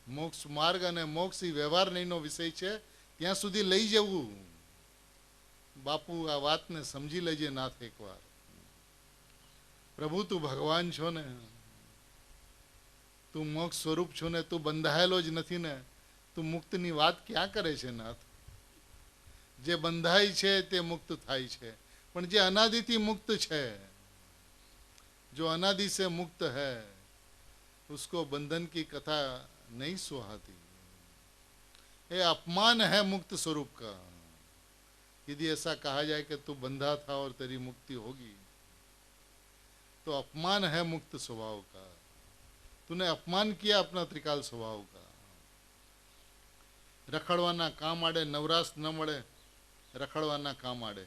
મોક્ષ માર્ગ અને મોક્ષ એ વ્યવહારનો વિષય છે, ત્યાં સુધી લઈ જવું। બાપુ આ વાતને સમજી લેજે નાથ એકવાર। પ્રભુ તું ભગવાન છો ને, તું મોક્ષ સ્વરૂપ છો ને, તું બંધાયેલો જ નથી ને, તું મુક્તની વાત ક્યાં કરે છે નાથ? જે બંધાય છે તે મુક્ત થાય છે, પણ જે અનાदिથી मुक्त है, जो अनादि से मुक्त है, उसको बंधन की कथा नहीं सुहाती। ये अपमान है मुक्त स्वरूप का। यदि ऐसा कहा जाए कि तू बंधा था और तेरी मुक्ति होगी, तो अपमान है मुक्त स्वभाव का। तूने अपमान किया अपना त्रिकाल स्वभाव का। रखड़वाना काम आड़े नवराश न मळे, रखड़वाना काम आड़े।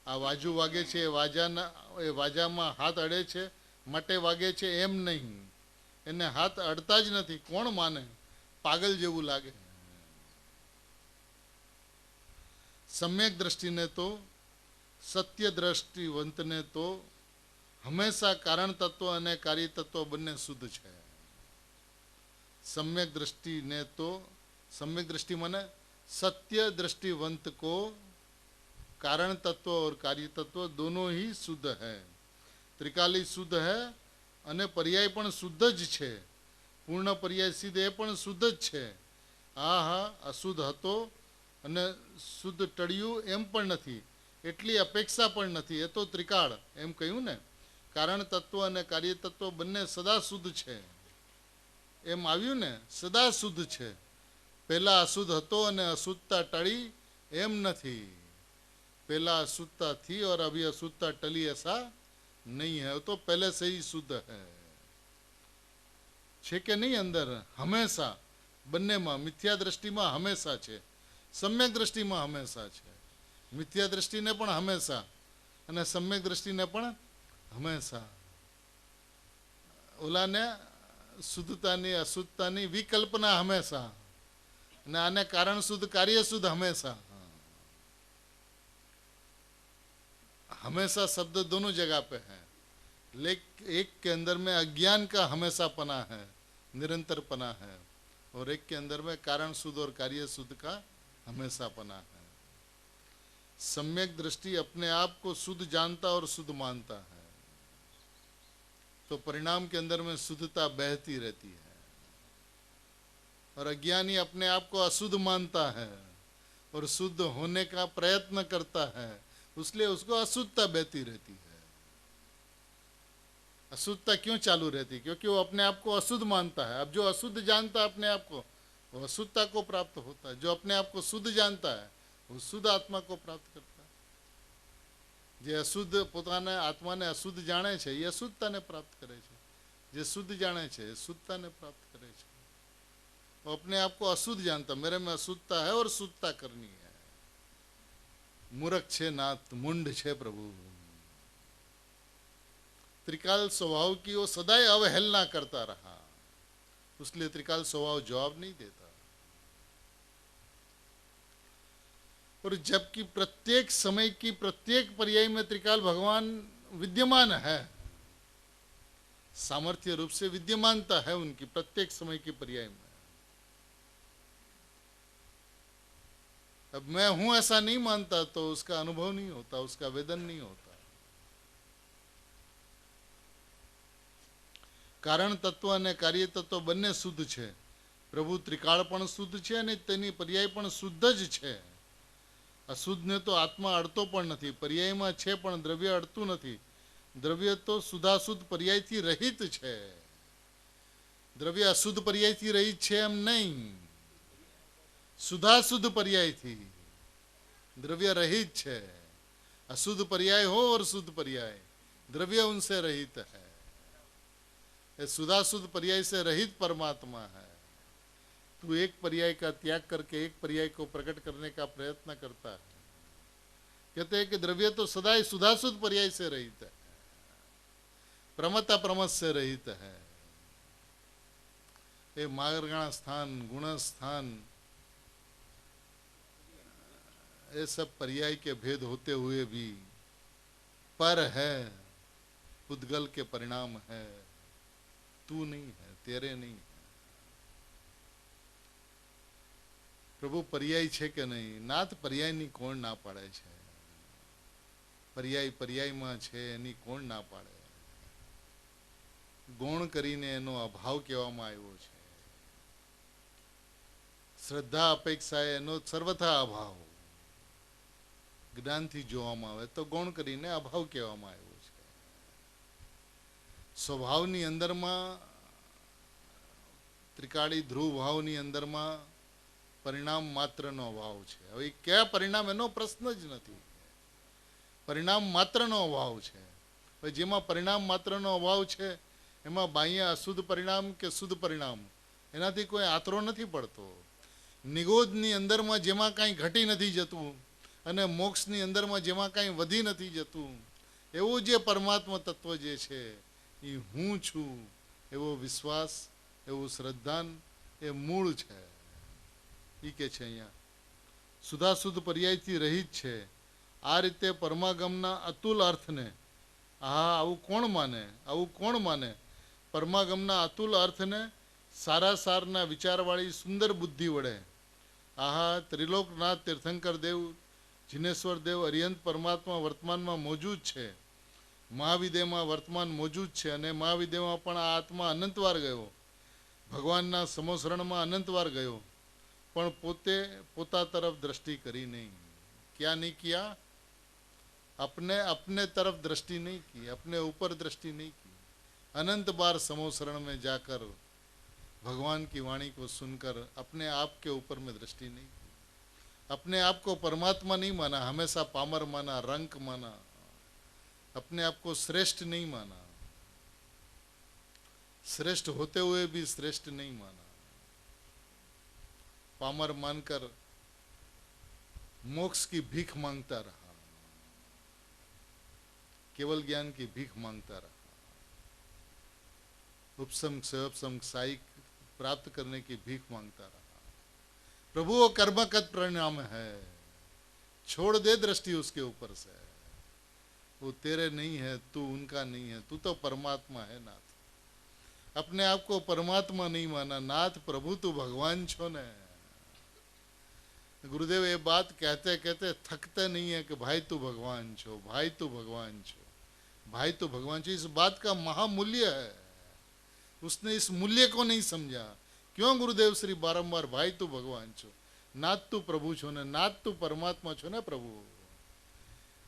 आ वाजू वागे छे, ए वाजामां हाथ अड़े छे मटे वागे छे एम नहीं, एने हाथ अड़ता ज नथी। कोण माने? पागल जेवुं लागे। सम्यक दृष्टि ने तो, सत्य दृष्टिवंत ने तो हमेशा कारण तत्व अने कार्य तत्व बने शुद्ध है। सम्यक दृष्टि ने तो, सम्यक दृष्टि माने सत्य दृष्टिवंत को कारण तत्व और कार्य तत्व दोनों ही शुद्ध है। त्रिकाली शुद्ध है अने पर्याय पण शुद्ध ज छे। पूर्ण पर्याय सिद्ध ए पण शुद्ध ज छे। हा अशुद्ध हतो अने शुद्ध टळ्યું एम पण नथी, एटली अपेक्षा पण नथी। ए तो त्रिकाळ एम कह्युं ने, कारण तत्व अने कार्य तत्व बंने सदा शुद्ध छे एम आव्युं ने, सदा शुद्ध छे। पहेला अशुद्ध हतो अने अशुद्धता टळी एम नथी। पहला अशुद्धता थी और अभी अशुद्धता टली ऐसा नहीं है, तो पहले से ही शुद्ध है। छे के नहीं अंदर हमेशा बन्ने में मिथ्या दृष्टि में हमेशा छे, सम्यक दृष्टि में हमेशा छे। मिथ्या दृष्टि ने पण हमेशा अने सम्यक दृष्टि ने पण हमेशा। ओला ने शुद्धता नी अशुद्धता नी विकल्पना हमेशा, अने आने कारण शुद्ध कार्य शुद्ध हमेशा। हमेशा शब्द दोनों जगह पे है, लेकिन एक के अंदर में अज्ञान का हमेशा पना है, निरंतर पना है, और एक के अंदर में कारण शुद्ध और कार्य शुद्ध का हमेशा पना है। सम्यक दृष्टि अपने आप को शुद्ध जानता और शुद्ध मानता है, तो परिणाम के अंदर में शुद्धता बहती रहती है। और अज्ञानी अपने आप को अशुद्ध मानता है और शुद्ध होने का प्रयत्न करता है, इसलिए उसको अशुद्धता बहती रहती है। अशुद्धता क्यों चालू रहती? क्योंकि वो अपने आप को अशुद्ध मानता है। अब जो अशुद्ध जानता है अपने आप को, वो अशुद्धता को प्राप्त होता है। जो अपने आप को शुद्ध जानता है, वो शुद्ध आत्मा को प्राप्त करता है। जे अशुद्ध पोताने आत्मा ने अशुद्ध जाने छे, ये अशुद्धता ने प्राप्त करे छे। जे शुद्ध जाने छे, शुद्धता ने प्राप्त करे छे। वो अपने आप को अशुद्ध जानता, मेरे में अशुद्धता है और शुद्धता करनी है। मूर्ख छे नाथ, मुंड छे प्रभु। त्रिकाल स्वभाव की वो सदाई अवहेलना करता रहा, उसलिए त्रिकाल स्वभाव जवाब नहीं देता। और जबकि प्रत्येक समय की प्रत्येक पर्याय में त्रिकाल भगवान विद्यमान है, सामर्थ्य रूप से विद्यमानता है उनकी प्रत्येक समय की पर्याय में। अब मैं हूं ऐसा नहीं मानता तो उसका अनुभव नहीं होता, उसका वेदन नहीं होता। कारण तत्व अने कार्य तत्व बन्ने शुद्ध छे। प्रभु त्रिकाल पण शुद्ध छे अने तेनी पर्याय पण शुद्ध ज छे। अशुद्ध ने तो आत्मा अड़तो पण नथी, पर्याय में छे पण द्रव्य अड़तुं नथी। द्रव्य तो शुद्धाशुद्ध पर्याय थी रहित छे। द्रव्य अशुद्ध पर्याय थी रहित छे एम नहीं, शुद्धाशुद्ध पर्याय थी द्रव्य रहित छे। अशुद्ध पर्याय हो और शुद्ध पर्याय, द्रव्य उनसे रहित है। ये शुद्धाशुद्ध पर्याय से रहित परमात्मा है। तू एक पर्याय का त्याग करके एक पर्याय को प्रकट करने का प्रयत्न करता है। कहते हैं कि द्रव्य तो सदा शुद्धाशुद्ध पर्याय से रहित है, प्रमता प्रमत से रहित है। ये मार्गण स्थान, गुण स्थान, ये सब पर्याय के भेद होते हुए भी पर है, पुद्गल के परिणाम है, तू नहीं है, तेरे नहीं है। પ્રભુ પર્યાય છે કે નહીં? નાથ પર્યાયની કોણ ના પાડે છે? પર્યાય પર્યાયમાં છે એની કોણ ના પાડે? ગૌણ કરીને એનો અભાવ કહેવામાં આવ્યો છે. શ્રદ્ધા અપેક્ષાએ એનો સર્વથા અભાવ જ્ઞાનથી જોવામાં આવે તો ગૌણ કરીને અભાવ કહેવામાં આવ્યો છે. સ્વભાવની અંદરમાં ત્રિકાળી ધ્રુવ ભાવની અંદરમાં પરિણામ માત્રનો અભાવ છે. હવે કયા પરિણામ એનો પ્રશ્ન જ નથી. પરિણામ માત્રનો અભાવ છે. હવે જેમાં પરિણામ માત્રનો અભાવ છે એમાં બાહ્ય અશુદ્ધ પરિણામ કે શુદ્ધ પરિણામ એનાથી કોઈ આતરો નથી પડતો. નિગોદની અંદરમાં જેમાં કાંઈ ઘટી નથી જતું અને મોક્ષની અંદરમાં જેમાં કાંઈ વધી નથી જતું એવું જે પરમાત્મા તત્વ જે છે એ હું છું એવો વિશ્વાસ, એવું શ્રદ્ધાન એ મૂળ છે. એ કે છે અહીંયા સુધાશુદ્ધ પર્યાયથી રહિત છે. આ રીતે પરમાગમના અતુલ અર્થને આવું કોણ માને? આવું કોણ માને? પરમાગમના અતુલ અર્થને સારા સારના વિચારવાળી સુંદર બુદ્ધિ વડે ત્રિલોકનાથ તીર્થંકર દેવ, જિનેશ્વર દેવ, અરિહંત પરમાત્મા વર્તમાનમાં મોજૂદ છે, મહાવિદેહમાં વર્તમાન મોજૂદ છે અને મહાવિદેહમાં પણ આ આત્મા અનંતવાર ગયો, ભગવાનના સમોસરણમાં અનંતવાર ગયો, પણ પોતે પોતા તરફ દ્રષ્ટિ કરી નહીં. क्या नहीं किया? अपने तरफ दृष्टि नहीं की, अपने ऊपर दृष्टि नहीं की. अनंत बार समोसरण में जाकर भगवान की वाणी को सुनकर अपने आप के ऊपर में दृष्टि नहीं की. अपने आप को परमात्मा नहीं माना, हमेशा पामर माना, रंक माना, अपने आप को श्रेष्ठ नहीं माना, श्रेष्ठ होते हुए भी श्रेष्ठ नहीं माना. पामर मानकर मोक्ष की भीख मांगता रहा, केवल ज्ञान की भीख मांगता रहा, उपसम से साइक प्राप्त करने की भीख मांगता रहा. प्रभु वो कर्मकत परिणाम है, छोड़ दे दृष्टि उसके ऊपर से. वो तेरे नहीं है, तू उनका नहीं है, तू तो परमात्मा है. नाथ अपने आप को परमात्मा नहीं माना. नाथ प्रभु तू भगवान छो ने. गुरुदेव ये बात कहते कहते थकते नहीं है कि भाई तू भगवान छो, भाई तू भगवान छो, भाई तू भगवान छो. इस बात का महामूल्य है. उसने इस मूल्य को नहीं समझा. क्यों गुरुदेव श्री बारंबार भाई तू भगवान छो, नाथ तू प्रभु छो ने, नाथ तू परमात्मा छो ने प्रभु.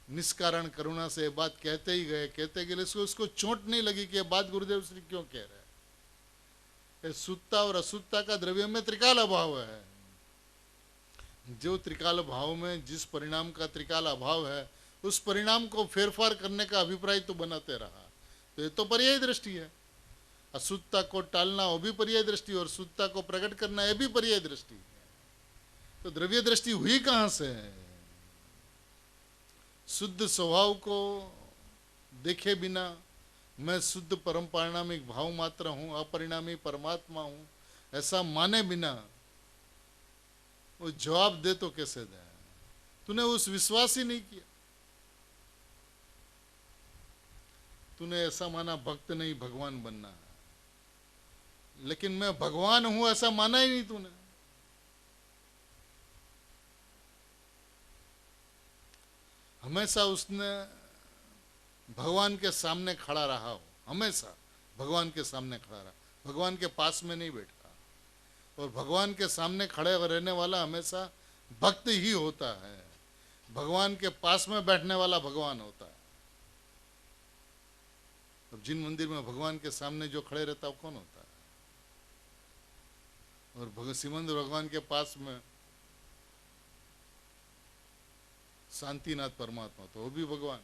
निष्कारण करुणा से ये बात कहते ही गए, कहते गए. उसको चोट नहीं लगी कि ये बात गुरुदेव श्री क्यों कह रहे हैं. शुद्धता और अशुद्धता का द्रव्य में त्रिकाल अभाव है. जो त्रिकाल भाव में जिस परिणाम का त्रिकाल अभाव है उस परिणाम को फेरफार करने का अभिप्राय तो बनाते रहा. तो ये तो पर्याय दृष्टि है. अशुद्धता को टालना वो भी पर्याय दृष्टि, और शुद्धता को प्रकट करना ये भी पर्याय दृष्टि है. तो द्रव्य दृष्टि हुई कहाँ से है? शुद्ध स्वभाव को देखे बिना मैं शुद्ध परम परिणामिक भाव मात्र हूँ, अपरिणामी परमात्मा हूँ, ऐसा माने बिना वो जवाब दे तो कैसे दे? तूने उस विश्वास ही नहीं किया. तूने ऐसा माना भक्त नहीं भगवान बनना है, लेकिन मैं भगवान हूं ऐसा माना ही नहीं तूने. हमेशा उसने भगवान के सामने खड़ा रहा हो, हमेशा भगवान के सामने खड़ा रहा, भगवान के पास में नहीं बैठा. और भगवान के सामने खड़े रहने वाला हमेशा भक्त ही होता है. भगवान के पास में बैठने वाला भगवान होता है. अब जिन मंदिर में भगवान के सामने जो खड़े रहता है वो कौन होता है? और सिमंदर भगवान के पास में शांतिनाथ परमात्मा तो वो भी भगवान,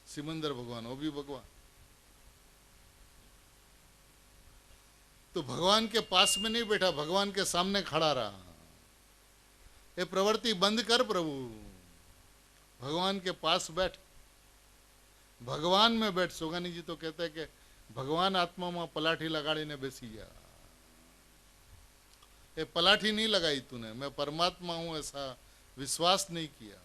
सिमंदर भगवान वो भी भगवान. तो भगवान के पास में नहीं बैठा, भगवान के सामने खड़ा रहा. ये प्रवृत्ति बंद कर प्रभु, भगवान के पास बैठ, भगवान में बैठ. सोगानी जी तो कहते हैं कि भगवान आत्मा में पलाठी लगाड़ी ने बेसी जा. ये पलाठी नहीं लगाई तूने, मैं परमात्मा हूं ऐसा विश्वास नहीं किया.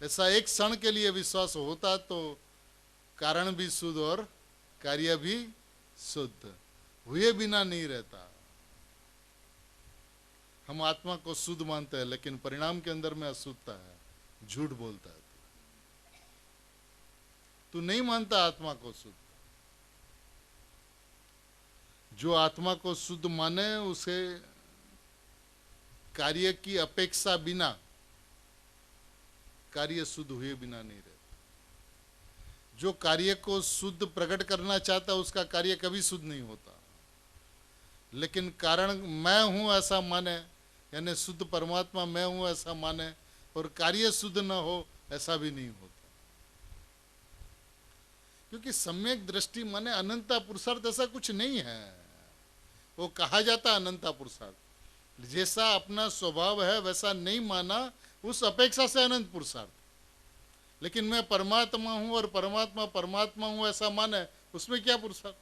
ऐसा एक क्षण के लिए विश्वास होता तो कारण भी शुद्ध और कार्य भी शुद्ध हुए बिना नहीं रहता। हम आत्मा को शुद्ध मानते हैं, लेकिन परिणाम के अंदर में अशुद्धता है, झूठ बोलता है। तू नहीं मानता आत्मा को शुद्ध। जो आत्मा को शुद्ध माने उसे कार्य की अपेक्षा बिना कार्य शुद्ध हुए बिना नहीं रहता। जो कार्य को शुद्ध प्रकट करना चाहता उसका कार्य कभी शुद्ध नहीं होता। लेकिन कारण मैं हूं ऐसा माने, यानी शुद्ध परमात्मा मैं हूं ऐसा माने, और कार्य शुद्ध न हो ऐसा भी नहीं होता। क्योंकि सम्यक दृष्टि माने अनंता पुरुषार्थ ऐसा कुछ नहीं है। वो कहा जाता अनंता पुरुषार्थ, जैसा अपना स्वभाव है वैसा नहीं माना, उस अपेक्षा से अनंत पुरुषार्थ। लेकिन मैं परमात्मा हूं और परमात्मा परमात्मा हूं ऐसा माने, उसमें क्या पुरुषार्थ?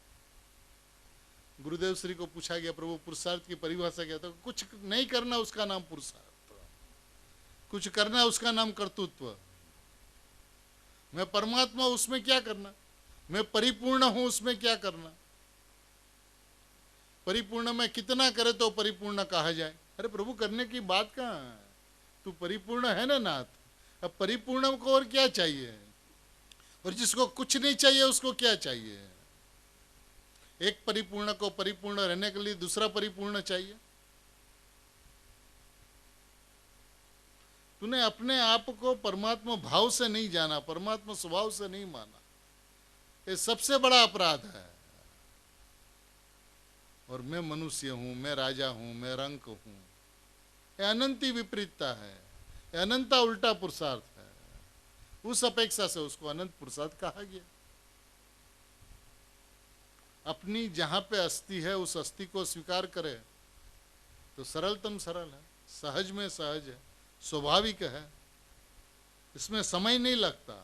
गुरुदेव श्री को पूछा गया, प्रभु पुरुषार्थ की परिभाषा क्या? तो कुछ नहीं करना उसका नाम पुरुषार्थ, कुछ करना उसका नाम कर्तृत्व। मैं परमात्मा उसमें क्या करना? मैं परिपूर्ण हूं उसमें क्या करना? परिपूर्ण में कितना करे तो परिपूर्ण कहा जाए? अरे प्रभु करने की बात कहाँ है? तू परिपूर्ण है ना नाथ। अब परिपूर्ण को और क्या चाहिए? और जिसको कुछ नहीं चाहिए उसको क्या चाहिए? एक परिपूर्ण को परिपूर्ण रहने के लिए दूसरा परिपूर्ण चाहिए। तूने अपने आप को परमात्मा भाव से नहीं जाना, परमात्मा स्वभाव से नहीं माना, ये सबसे बड़ा अपराध है। और मैं मनुष्य हूं, मैं राजा हूं, मैं रंक हूं, ये अनंती विपरीतता है, ये अनंता उल्टा पुरुषार्थ है। उस अपेक्षा से उसको अनंत पुरुषार्थ कहा गया। अपनी जहां पे अस्थि है उस अस्थि को स्वीकार करे तो सरलतम सरल है, सहज में सहज है, स्वाभाविक है, इसमें समय नहीं लगता।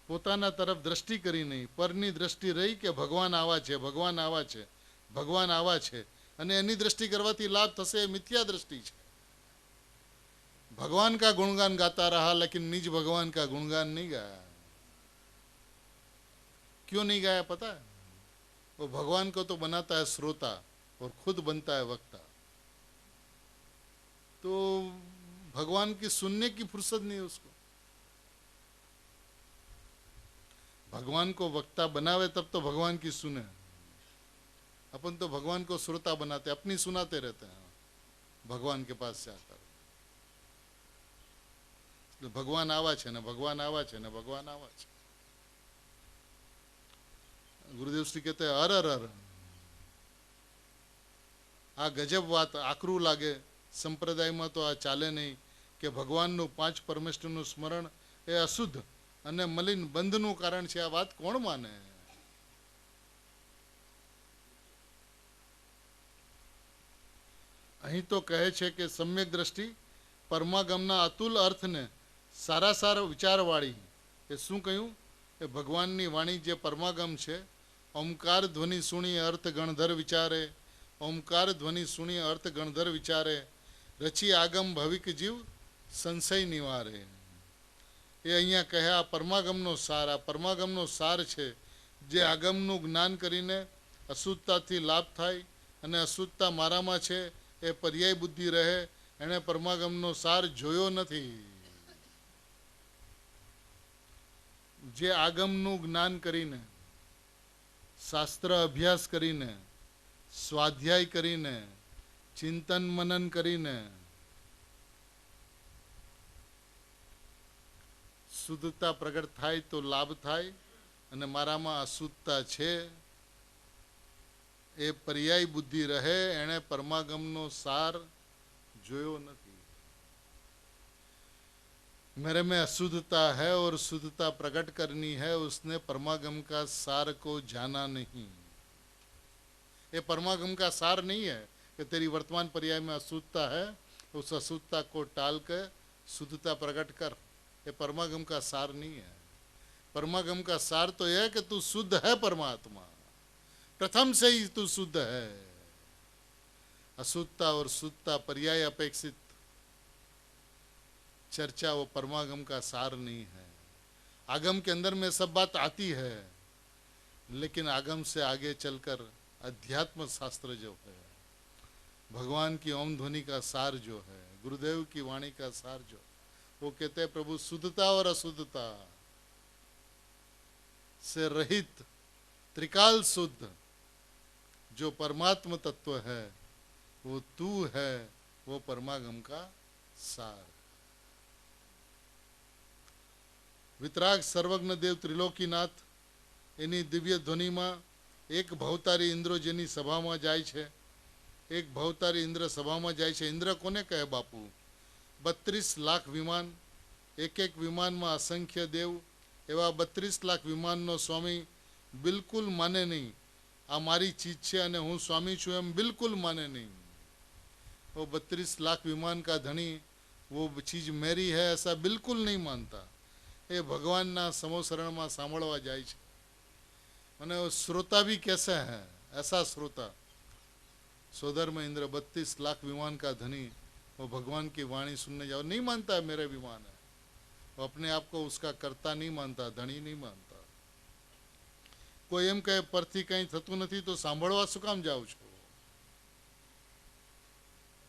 પોતાના તરફ દ્રષ્ટિ કરી નહીં, પરની દ્રષ્ટિ રહી કે ભગવાન આવા છે, ભગવાન આવા છે, ભગવાન આવા છે, અને એની દ્રષ્ટિ કરવાથી લાભ થશે, એ મિથ્યા દ્રષ્ટિ છે। भगवान का गुणगान गाता रहा लेकिन निज भगवान का गुणगान नहीं गाया। क्यों नहीं गाया पता है? वो भगवान को तो बनाता है श्रोता और खुद बनता है वक्ता। तो भगवान की सुनने की फुर्सत नहीं उसको। भगवान को वक्ता बनावे तब तो भगवान की सुने। अपन तो भगवान को श्रोता बनाते, अपनी सुनाते रहते हैं भगवान के पास से आकर। भगवान आवा छे ने, भगवान आवा छे ने, भगवान आवा छे। गुरुदेव श्री कहते हैं अर अर अर, आ गजब बात, आकरू लागे। संप्रदाय में तो आ चाले नहीं कि भगवान 5 परमेष्ठिનું स्मरण ए अशुद्ध અને મલિન બંધનું કારણ છે। આ વાત કોણ માને? અહીં તો કહે છે કે સમ્યક દ્રષ્ટિ પરમાગમના અતુલ અર્થને સારાસાર વિચારવાળી, એ શું કહ્યું? એ ભગવાનની વાણી જે પરમાગમ છે, ઓમકાર ધ્વનિ સુણી અર્થ ગણધર વિચારે, ઓમકાર ધ્વનિ સુણી અર્થ ગણધર વિચારે, રચી આગમ ભવિક જીવ સંશય નિવારે। એ અહીંયા કહે આ પરમાગમનો સાર, આ પરમાગમનો સાર છે, જે આગમનું જ્ઞાન કરીને અશુદ્ધતાથી લાભ થાય અને અશુદ્ધતા મારામાં છે એ પર્યાય બુદ્ધિ રહે। એણે પરમાગમનો સાર જોયો નથી। જે આગમનું જ્ઞાન કરીને, શાસ્ત્ર અભ્યાસ કરીને, સ્વાધ્યાય કરીને, ચિંતન મનન કરીને શુદ્ધતા પ્રગટ થાય તો લાભ થાય, અને મારામાં અશુદ્ધતા છે એ પર્યાય બુદ્ધિ રહે। એણે પરમાગમનો સાર જોયો નથી। मेरे में अशुद्धता है और शुद्धता प्रकट करनी है, उसने परमागम का सार को जाना नहीं। ये परमागम का सार नहीं है कि तेरी वर्तमान पर्याय में अशुद्धता है, उस अशुद्धता को टाल कर शुद्धता प्रकट कर। ये परमागम का सार नहीं है। परमागम का सार तो यह है कि तू शुद्ध है परमात्मा, प्रथम से ही तू शुद्ध है। अशुद्धता और शुद्धता पर्याय अपेक्षित चर्चा वो परमागम का सार नहीं है। आगम के अंदर में सब बात आती है, लेकिन आगम से आगे चलकर अध्यात्म शास्त्र जो है, भगवान की ओम ध्वनि का सार जो है, गुरुदेव की वाणी का सार जो, वो कहते हैं प्रभु शुद्धता और अशुद्धता से रहित त्रिकाल शुद्ध जो परमात्म तत्व है वो तू है, वो परमागम का सार। वितराग सर्वज्ञ देव त्रिलोकीनाथ એની દિવ્ય ધ્વનિમાં એક ભવતારી ઇન્દ્રો જેની સભામાં જાય છે, એક ભવતારી ઇન્દ્ર સભામાં જાય છે. ઇન્દ્ર કોને કહે બાપુ? 32 લાખ વિમાન, એક એક વિમાનમાં અસંખ્ય દેવ, એવા 32 લાખ વિમાનનો સ્વામી બિલકુલ માને નહીં. આ મારી ચીજ છે અને હું સ્વામી છું એમ બિલકુલ માને નહીં. वो 32 लाख विमान का धनी वो चीज मेरी है ऐसा बिल्कुल नहीं मानता. ये भगवान ना समोसरण में सांभळवा जाय छे અને श्रोता भी कैसे है, ऐसा श्रोता सोदर में इंद्र 32 लाख विमान का धनी वो भगवान की वाणी सुनने जाओ, नहीं मानता है मेरे विमान है. वो अपने आप को उसका कर्ता नहीं मानता, धनी नहीं मानता. कोई एम कहे परथी कहीं थतुं नथी तो सांभळवा शुं काम जाओ छो?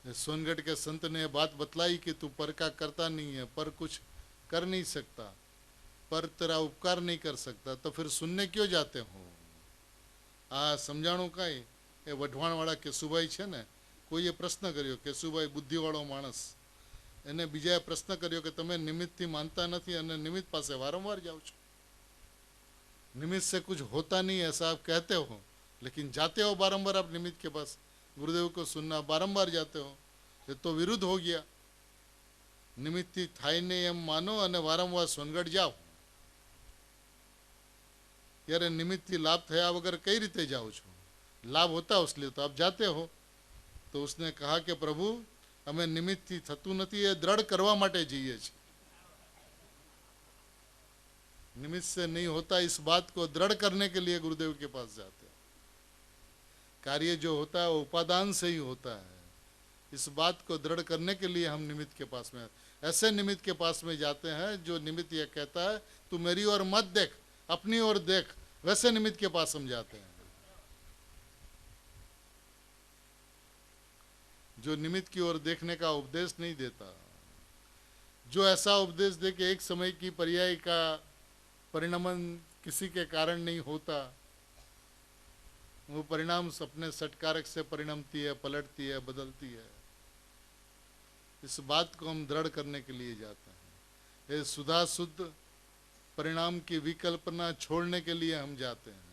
सोनगढ़ के संत ने बात बतलाई कि तू पर का करता नहीं है, पर कुछ कर नहीं सकता, पर तेरा उपकार नहीं कर सकता, तो फिर सुनने क्यों जाते हो? आ समझाणु कई ए वढवाणवाळा केशुभाई छे ने, कोईए प्रश्न कर्यो, केशुभाई बुद्धिवाळो माणस, एने बीजाए प्रश्न कर्यो कि तमे निमित्तथी मानता नहीं अने निमित्त पासे वारंवार जाओ छो. निमित्त से कुछ होता नहीं ऐसा आप कहते हो, लेकिन जाते हो बारंबार आप निमित्त के पास. गुरुदेव को सुनना बारंबार जाते हो, ये तो विरुद्ध हो गया. निमित्ती थाई ने एम मानो अने वारंवार सोनगढ़ जाओ. यार निमित्ती लाभ थया वगर कई रीते जाओ छो? लाभ होता उसलिए तो आप जाते हो. तो उसने कहा कि प्रभु अमे निमित्ती थतुं नथी, ए दृढ़ करवा माटे जईए छे. निमित्त से नहीं होता, इस बात को दृढ़ करने के लिए गुरुदेव के पास जाते हैं. कार्य जो होता है वो उपादान से ही होता है. इस बात को दृढ़ करने के लिए हम निमित्त के पास में, ऐसे निमित्त के पास में जाते हैं जो निमित्त यह कहता है तू मेरी ओर मत देख, अपनी ओर देख, वैसे निमित्त के पास हम जाते हैं. जो निमित्त की ओर देखने का उपदेश नहीं देता, जो ऐसा उपदेश दे कि एक समय की पर्याय का परिणमन किसी के कारण नहीं होता, वो परिणाम अपने सटकारक से परिणमती है, पलटती है, बदलती है. इस बात को हम दृढ़ करने के लिए जाते हैं. ये सुधा शुद्ध परिणाम की विकल्पना छोड़ने के लिए हम जाते हैं.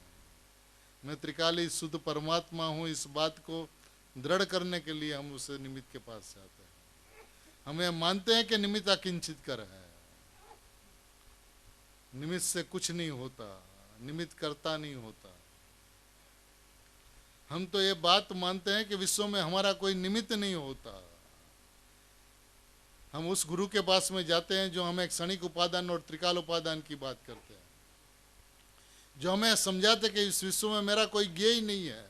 मैं त्रिकाली शुद्ध परमात्मा हूँ, इस बात को दृढ़ करने के लिए हम उस निमित्त के पास जाते हैं. हमें मानते हैं कि निमित्त अकिंचित कर है, निमित्त से कुछ नहीं होता, निमित्त करता नहीं होता. हम तो ये बात मानते हैं कि विश्व में हमारा कोई निमित्त नहीं होता. हम उस गुरु के पास में जाते हैं जो हमें क्षणिक उपादान और त्रिकाल उपादान की बात करते हैं, जो हमें समझाते कि इस विश्व में मेरा कोई ज्ञेय नहीं है,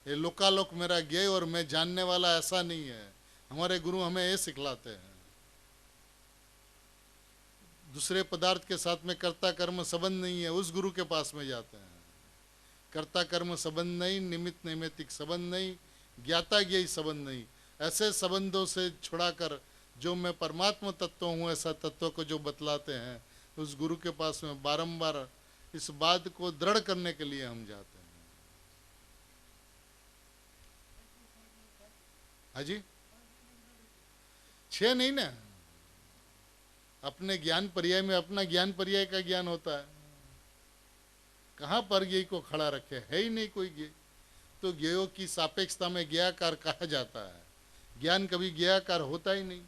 ये लोकालोक मेरा ज्ञेय और मैं जानने वाला ऐसा नहीं है. हमारे गुरु हमें ये सिखलाते हैं. दूसरे पदार्थ के साथ में कर्ता कर्म संबंध नहीं है, उस गुरु के पास में जाते हैं. कर्ता कर्म संबंध नहीं, निमित्त नैमित्तिक संबंध नहीं, ज्ञाता ज्ञेय संबंध नहीं. ऐसे संबंधों से छुड़ाकर जो मैं परमात्मा तत्व हूँ ऐसा तत्व को जो बतलाते हैं, उस गुरु के पास में बारंबार इस बात को दृढ़ करने के लिए हम जाते हैं. हाजी छे नहीं ना, अपने ज्ञान पर्याय में अपना ज्ञान पर्याय का ज्ञान होता है. कहाँ पर ज्ञेय को खड़ा रखे, है ही नहीं कोई ज्ञेय. तो ज्ञेयों की सापेक्षता में ज्ञाकार कहा जाता है. ज्ञान कभी ज्ञाकार होता ही नहीं.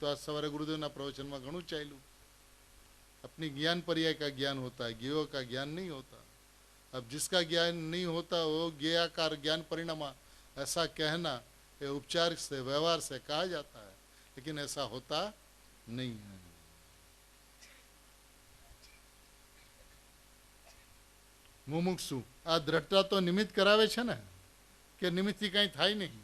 तो आज सवारे गुरुदेवना प्रवचन में घणुं चाल्યું, अपनी ज्ञान पर्याय का ज्ञान होता है, ज्ञेयों का ज्ञान नहीं होता. अब जिसका ज्ञान नहीं होता वो ज्ञाकार ज्ञान परिणाम, ऐसा कहना ये उपचार से व्यवहार से कहा जाता है, लेकिन ऐसा होता नहीं है. મુમુક્ષુ આ દ્રઢતા તો નિમિત્ત કરાવે છે ને, કે નિમિત્તથી કંઈ થાય નહીં,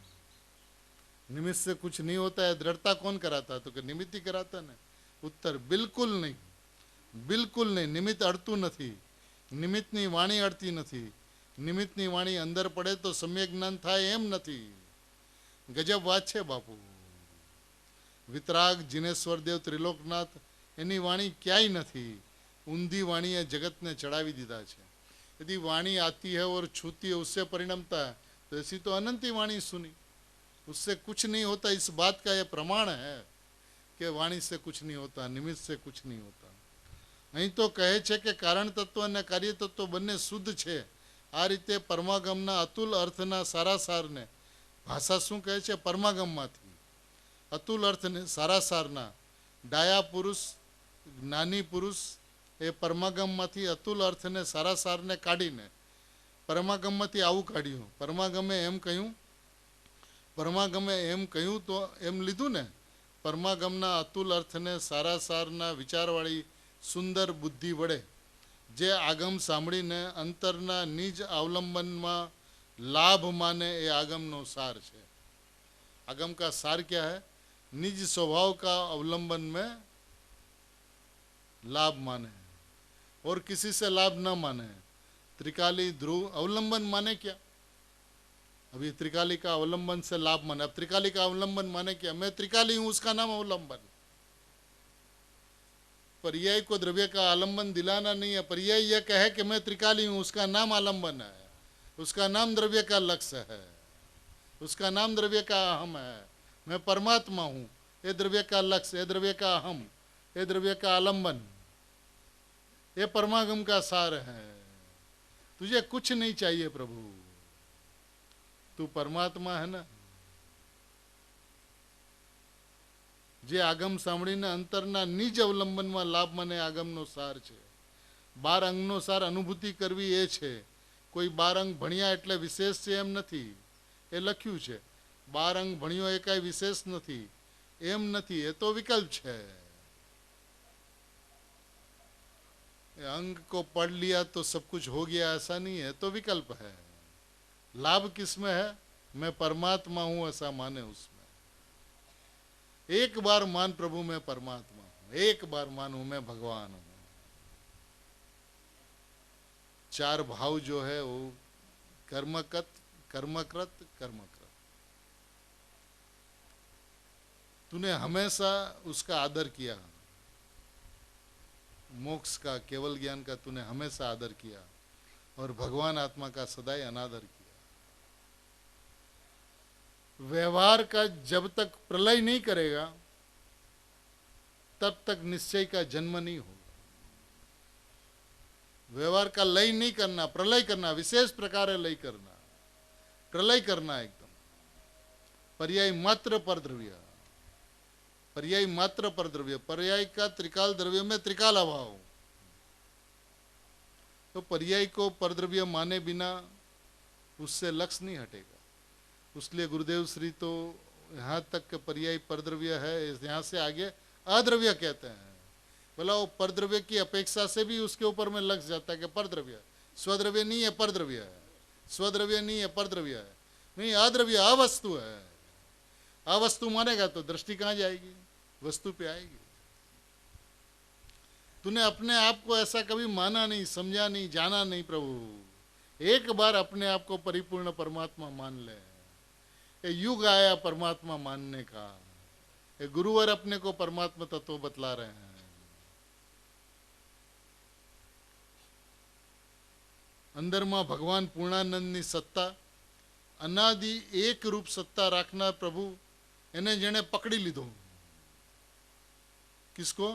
निमित्त से कुछ नहीं होता है। दृढ़ता कौन कराता? तो कि निमित्त ही कराता ने। उत्तर बिल्कुल नहीं, बिल्कुल नहीं। निमित्त अड़તું નથી, નિમિત્તની વાણી અડતી નથી, નિમિત્તની વાણી અંદર પડે તો સમ્યક જ્ઞાન થાય એમ નથી. ગજબ વાત છે બાપુ. વિતરાગ જીનેશ્વરદેવ ત્રિલોકનાથ એની વાણી ક્યાંય નથી, ઊંધી વાણીએ જગતને ચડાવી દીધા છે. यदि वाणी आती है और छूती है उससे परिणमता है तो ऐसी तो अनंती वाणी सुनी, उससे कुछ नहीं होता. इस बात का यह प्रमाण है कि वाणी से कुछ नहीं होता, निमित्त से कुछ नहीं होता. અહીં તો કહે છે કે કારણ તત્વ અને કાર્ય તત્વ બંને શુદ્ધ છે. આ રીતે પરમાગમના અતુલ અર્થના સારાસારને ભાષા શું કહે છે? પરમાગમમાંથી અતુલ અર્થને સારાસારના ડાયા પુરુષ જ્ઞાની પુરુષ એ પરમાગમમાંથી અતુલ અર્થને સારાસારને કાઢીને પરમાગમમાંથી આવું કાઢ્યું. પરમાગમે એમ કહ્યું તો એમ લીધું ને, પરમાગમના અતુલ અર્થને સારાસારના વિચારવાળી સુંદર બુદ્ધિ વડે જે આગમ સાંભળીને અંતરના નિજ અવલંબનમાં લાભ માને એ આગમનો સાર છે. आगम का सार क्या है? निज स्वभाव का अवलंबन में लाभ माने और किसी से लाभ न माने. त्रिकाली ध्रुव अवलंबन माने क्या? अभी त्रिकाली का अवलंबन से लाभ माने. अब त्रिकाली का अवलंबन माने क्या? मैं त्रिकाली हूं, उसका नाम अवलंबन. पर्याय को द्रव्य का आलंबन दिलाना नहीं है. पर्याय यह कहे कि मैं त्रिकाली हूं, उसका नाम आलंबन है, उसका नाम द्रव्य का लक्ष्य है, उसका नाम द्रव्य का अहम है. मैं परमात्मा हूं, ये द्रव्य का लक्ष्य, ये द्रव्य का अहम, ये द्रव्य का आलंबन, ये परमागम का सार है. तुझे कुछ नहीं चाहिए प्रभु, तू परमात्मा है ना. જે આગમ સાંભળીને અંતરના નિજ અવલંબનમાં લાભ મને આગમનો સાર છે. 12 અંગનો સાર અનુભૂતિ કરવી એ છે. કોઈ 12 અંગ ભણ્યા એટલે વિશેષ છે એમ નથી, એ લખ્યું છે. 12 અંગ ભણ્યો એ કાંઈ વિશેષ નથી એમ નથી, એ તો વિકલ્પ છે. अंग को पढ़ लिया तो सब कुछ हो गया ऐसा नहीं है, तो विकल्प है. लाभ किसमें है? मैं परमात्मा हूं ऐसा माने उसमें. एक बार मान प्रभु मैं परमात्मा हूं, एक बार मानू मैं भगवान हूं. 4 भाव जो है वो कर्मकत, कर्मकृत, कर्मकृत. तूने हमेशा उसका आदर किया, मोक्ष का, केवल ज्ञान का तूने हमेशा आदर किया और भगवान आत्मा का सदैव अनादर किया. व्यवहार का जब तक प्रलय नहीं करेगा तब तक निश्चय का जन्म नहीं होगा. व्यवहार का लय नहीं करना, प्रलय करना, विशेष प्रकार लय करना, प्रलय करना एकदम. पर्याय मात्र पर द्रव्य, पर्याय मात्र पर द्रव्य, पर्याय का त्रिकाल द्रव्य में त्रिकाल अभाव. तो पर्याय को परद्रव्य माने बिना उससे लक्ष्य नहीं हटेगा. उसलिए गुरुदेव श्री तो यहाँ तक के पर्याय परद्रव्य है, यहाँ से आगे अद्रव्य कहते हैं. बोला वो परद्रव्य की अपेक्षा से भी उसके ऊपर में लग जाता है कि परद्रव्य, स्वद्रव्य नहीं है परद्रव्य है, स्वद्रव्य नहीं है परद्रव्य है. नहीं, अद्रव्य अवस्तु है. अवस्तु मानेगा तो दृष्टि कहाँ जाएगी? वस्तु पे आएगी. तूने अपने आप को ऐसा कभी माना नहीं, समझा नहीं, जाना नहीं प्रभु. एक बार अपने आप को परिपूर्ण परमात्मा मान ले. ये युग आया परमात्मा मानने का. ये गुरुवर अपने को परमात्मा तत्व बतला रहे हैं. अंदर में भगवान पूर्णानंद सत्ता, अनादि एक रूप सत्ता राखना प्रभु, એને જેણે પકડી લીધો. किसको?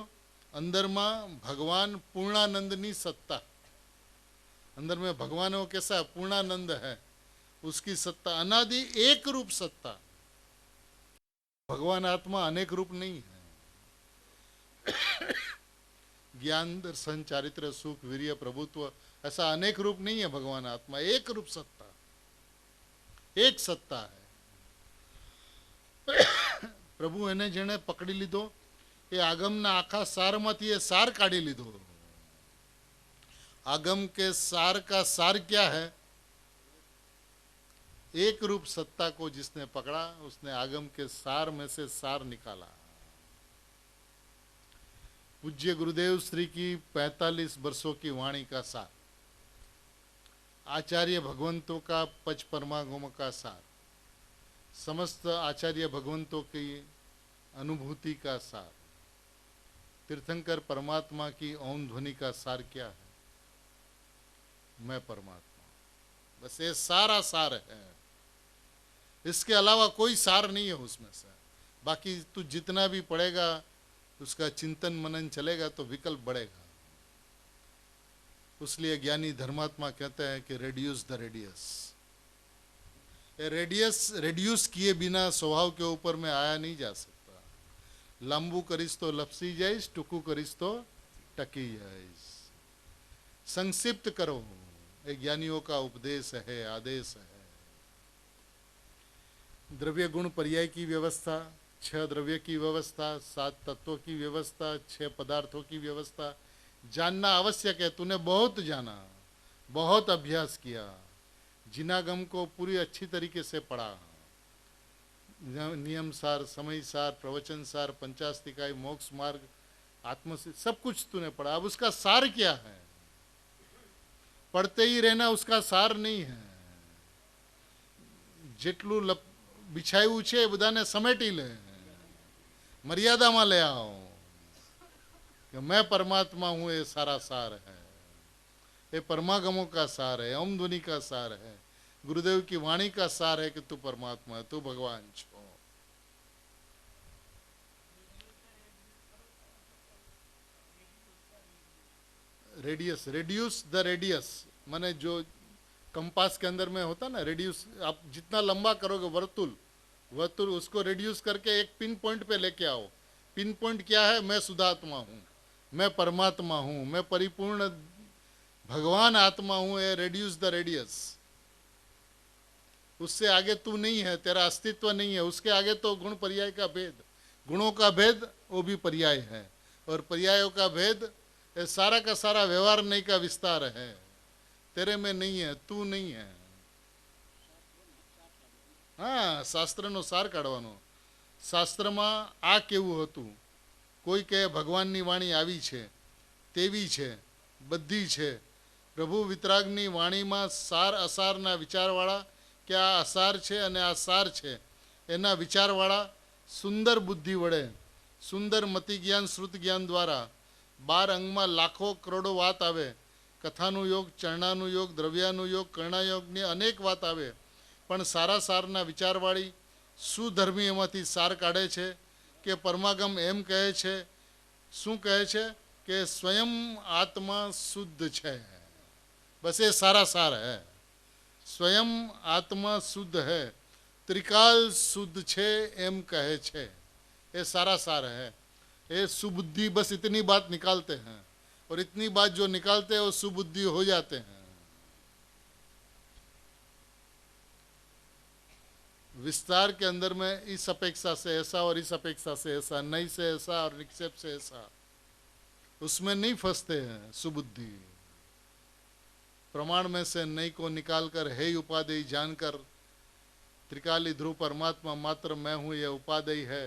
अंदर में भगवान पूर्णानंदनी सत्ता. अंदर में भगवान वो कैसा है? पूर्णानंद है, उसकी सत्ता अनादि एक रूप सत्ता. भगवान आत्मा अनेक रूप नहीं है. ज्ञान दर्शन चारित्र सुख वीर्य प्रभुत्व ऐसा अनेक रूप नहीं है. भगवान आत्मा एक रूप सत्ता, एक सत्ता है. પ્રભુ એને જેણે પકડી લીધો એ આગમના આખા સારમાંથી એ સાર કાઢી લીધો. आगम के सार का सार क्या है? एक रूप सत्ता को जिसने पकड़ा उसने आगम के सार में से सार निकाला। पूज्य गुरुदेव श्री की 45 वर्षों की वाणी का सार, आचार्य भगवंतों का पच परमागम का सार, समस्त आचार्य भगवंतों की अनुभूति का सार, तीर्थंकर परमात्मा की ओम ध्वनि का सार क्या है? मैं परमात्मा। बस ये सारा सार है, इसके अलावा कोई सार नहीं है उसमें से। बाकी तू जितना भी पढ़ेगा, उसका चिंतन मनन चलेगा तो विकल्प बढ़ेगा। इसलिए ज्ञानी धर्मात्मा कहते हैं कि रेड्यूस द रेडियस। रेड्यूस किए बिना स्वभाव के ऊपर में आया नहीं जा सकता। लांबू करिस तो लपसी जाइस, टुकू करिस तो टकी जाइस। संक्षिप्त करो, ये ज्ञानियों का उपदेश है, आदेश है। द्रव्य गुण पर्याय की व्यवस्था, 6 द्रव्य की व्यवस्था, 7 तत्वों की व्यवस्था, 6 पदार्थों की व्यवस्था जानना आवश्यक है। तूने बहुत जाना, बहुत अभ्यास किया, जिनागम को पूरी अच्छी तरीके से पढ़ा, नियम सार, समय सार, प्रवचन सार, पंचास्तिकाय, मोक्ष मार्ग, आत्मसिद्ध, सब कुछ तूने पढ़ा। अब उसका सार क्या है? पढ़ते ही रहना उसका सार नहीं है। જેટલું बिछाયું છે બધાને સમેટી લે, मर्यादाમાં ले आओ कि मैं परमात्मा हूँ। ये सारा सार है, ये परमागमों का सार है, ओम ध्वनि का सार है, गुरुदेव की वाणी का सार है कि तू परमात्मा है, तू भगवान छो। रेडियस, रेड्यूस द रेडियस माने जो कंपास के अंदर में होता ना रेडियस, आप जितना लंबा करोगे वर्तुल, उसको रेड्यूस करके एक पिन पॉइंट पे लेके आओ। पिन पॉइंट क्या है? मैं शुद्धात्मा हूँ, मैं परमात्मा हूँ, मैं परिपूर्ण भगवान आत्मा हूँ। ये रेड्यूस द रेडियस। उससे आगे तू नहीं है, तेरा अस्तित्व नहीं है। उसके आगे तो गुण पर्याय का भेद, गुणों का भेद वो भी पर्याय है, और पर्यायों का भेद ये सारा का सारा व्यवहार नहीं का विस्तार है। तेरे में नहीं है, तू नहीं है। हाँ, શાસ્ત્રનો સાર કાઢવાનો। શાસ્ત્રમાં આ કેવું હતું? કોઈ કહે ભગવાનની વાણી આવી છે, તેવી છે, બધી છે। પ્રભુ વિતરાગની વાણીમાં સાર અસારના વિચારવાળા કે આ અસાર છે અને આ સાર છે એના વિચારવાળા સુંદર બુદ્ધિ વડે, સુંદર મતિ જ્ઞાન, શ્રુત જ્ઞાન દ્વારા 12 અંગમાં લાખો કરોડો વાત આવે। કથાનું યોગ, ચરણાનું યોગ, દ્રવ્યાનું યોગ, કર્ણાયોગની અનેક વાત આવે, પણ સારા સારના વિચારવાળી સુધર્મી એમાંથી સાર કાઢે છે કે પરમાગમ એમ કહે છે, શું કહે છે કે સ્વયં આત્મા શુદ્ધ છે। બસ એ સારા સાર है। स्वयं आत्मा शुद्ध है, त्रिकाल शुद्ध छे एम कहे छे। ये सारा सार है। ये सुबुद्धि बस इतनी बात निकालते हैं, और इतनी बात जो निकालते हैं वो सुबुद्धि हो जाते हैं। विस्तार के अंदर में इस अपेक्षा से ऐसा और इस अपेक्षा से ऐसा, नई से ऐसा और निक्षेप से ऐसा, उसमें नहीं फंसते हैं सुबुद्धि। प्रमाण में से नई को निकालकर हे उपादेय जानकर त्रिकाली ध्रुव परमात्मा मात्र मैं हूँ यह उपादेय है,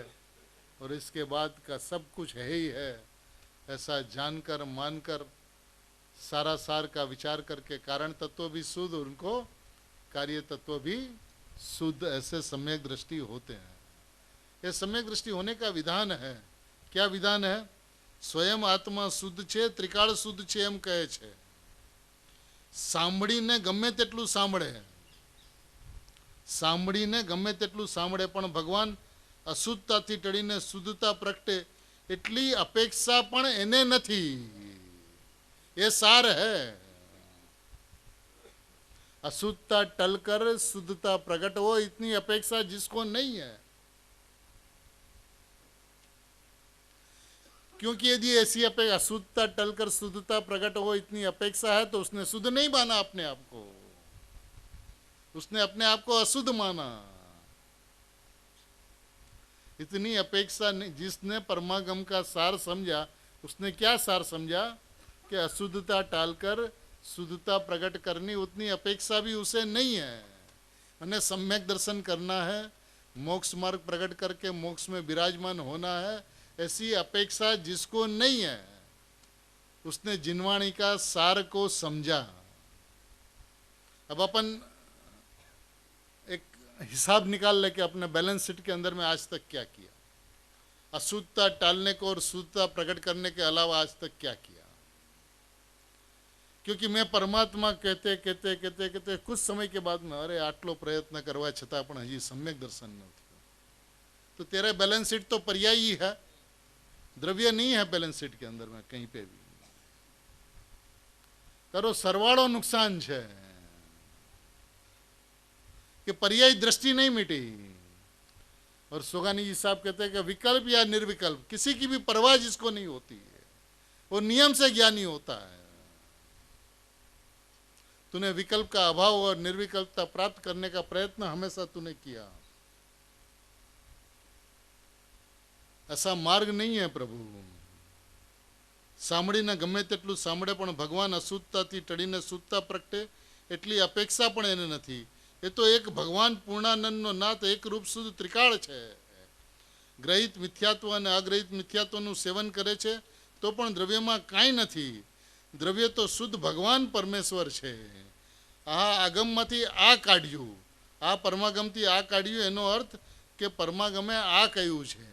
और इसके बाद का सब कुछ है ही है, ऐसा जानकर मानकर सारा सार का विचार करके कारण तत्व भी शुद्ध, उनको कार्य तत्व भी शुद्ध, ऐसे सम्यक दृष्टि होते हैं। ये सम्यक दृष्टि होने का विधान है। क्या विधान है? स्वयं आत्मा शुद्ध छे, त्रिकाल शुद्ध छे एम कहे छे। સાંભળીને ગમે તેટલું સાંભળે, સાંભળીને ગમે તેટલું સાંભળે, પણ ભગવાન અશુદ્ધતાથી ટળીને શુદ્ધતા પ્રગટે એટલી અપેક્ષા પણ એને નથી। એ સાર है। अशुद्धता टलकर शुद्धता प्रकट हो, इतनी अपेक्षा जिसको नहीं है। क्योंकि यदि ऐसी अपेक्षा, अशुद्धता टलकर शुद्धता प्रकट हो इतनी अपेक्षा है, तो उसने शुद्ध नहीं माना अपने आप को, उसने अपने आप को अशुद्ध माना। इतनी अपेक्षा नहीं। जिसने परमागम का सार समझा, उसने क्या सार समझा कि अशुद्धता टालकर शुद्धता प्रकट करनी, उतनी अपेक्षा भी उसे नहीं है। उन्हें सम्यक दर्शन करना है, मोक्ष मार्ग प्रकट करके मोक्ष में विराजमान होना है, ऐसी अपेक्षा जिसको नहीं है, उसने जिनवाणी का सार को समझा। अब अपन एक हिसाब निकाल ले कि अपने बैलेंस शीट के अंदर में आज तक क्या किया, अशुद्धता टालने को और शुद्धता प्रकट करने के अलावा आज तक क्या किया। क्योंकि मैं परमात्मा कहते कहते कहते कहते कुछ समय के बाद में अरे आटलो प्रयत्न करवा छतां पण हजी सम्यक दर्शन न थयुं, तो तेरा बैलेंस शीट तो पर्यायी है, द्रव्य नहीं है बैलेंस शीट के अंदर में कहीं पे भी। तारो सरवाड़ो नुकसान है कि पर्यायी दृष्टि नहीं मिटी। और सोगानी जी साहब कहते हैं कि विकल्प या निर्विकल्प किसी की भी परवाह जिसको नहीं होती है, वो नियम से ज्ञानी होता है। तूने विकल्प का अभाव और निर्विकल्पता प्राप्त करने का प्रयत्न हमेशा तूने किया, ऐसा मार्ग नहीं है प्रभु। સાંભળીને ગમે તેટલું સાંભળે પણ ભગવાન અશુદ્ધતાથી ટળીને શુદ્ધતા પ્રગટે એટલી અપેક્ષા પણ એને નથી। એ તો એક ભગવાન પૂર્ણાનંદનો નાથ એક રૂપ શુદ્ધ ત્રિકાળ છે। ગ્રહિત મિથ્યાત્વ અને અગ્રહિત મિથ્યાત્વનું સેવન કરે છે તો પણ દ્રવ્યમાં કાંઈ નથી। દ્રવ્ય તો શુદ્ધ ભગવાન પરમેશ્વર છે। આ આગમમાંથી આ કાઢ્યું, આ પરમાગમથી આ કાઢ્યું, એનો અર્થ કે પરમાગમે આ કહ્યું છે।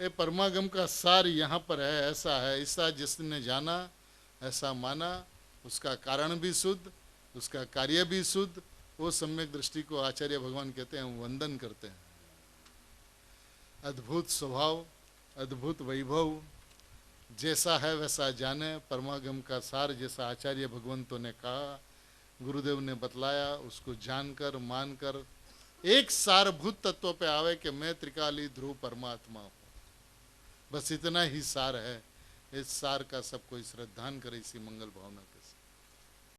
ये परमागम का सार यहाँ पर है, ऐसा है, ऐसा जिसने जाना ऐसा माना, उसका कारण भी शुद्ध, उसका कार्य भी शुद्ध, वो सम्यक दृष्टि को आचार्य भगवान कहते हैं, वंदन करते हैं। अद्भुत स्वभाव, अद्भुत वैभव, जैसा है वैसा जाने, परमागम का सार जैसा आचार्य भगवंतों ने कहा, गुरुदेव ने बतलाया, उसको जानकर मानकर एक सारभूत तत्व पे आवे कि मैं त्रिकाली ध्रुव परमात्मा हूँ। बस इतना ही सार है। इस सार का सब कोई श्रद्धान करे, इसी मंगल भावना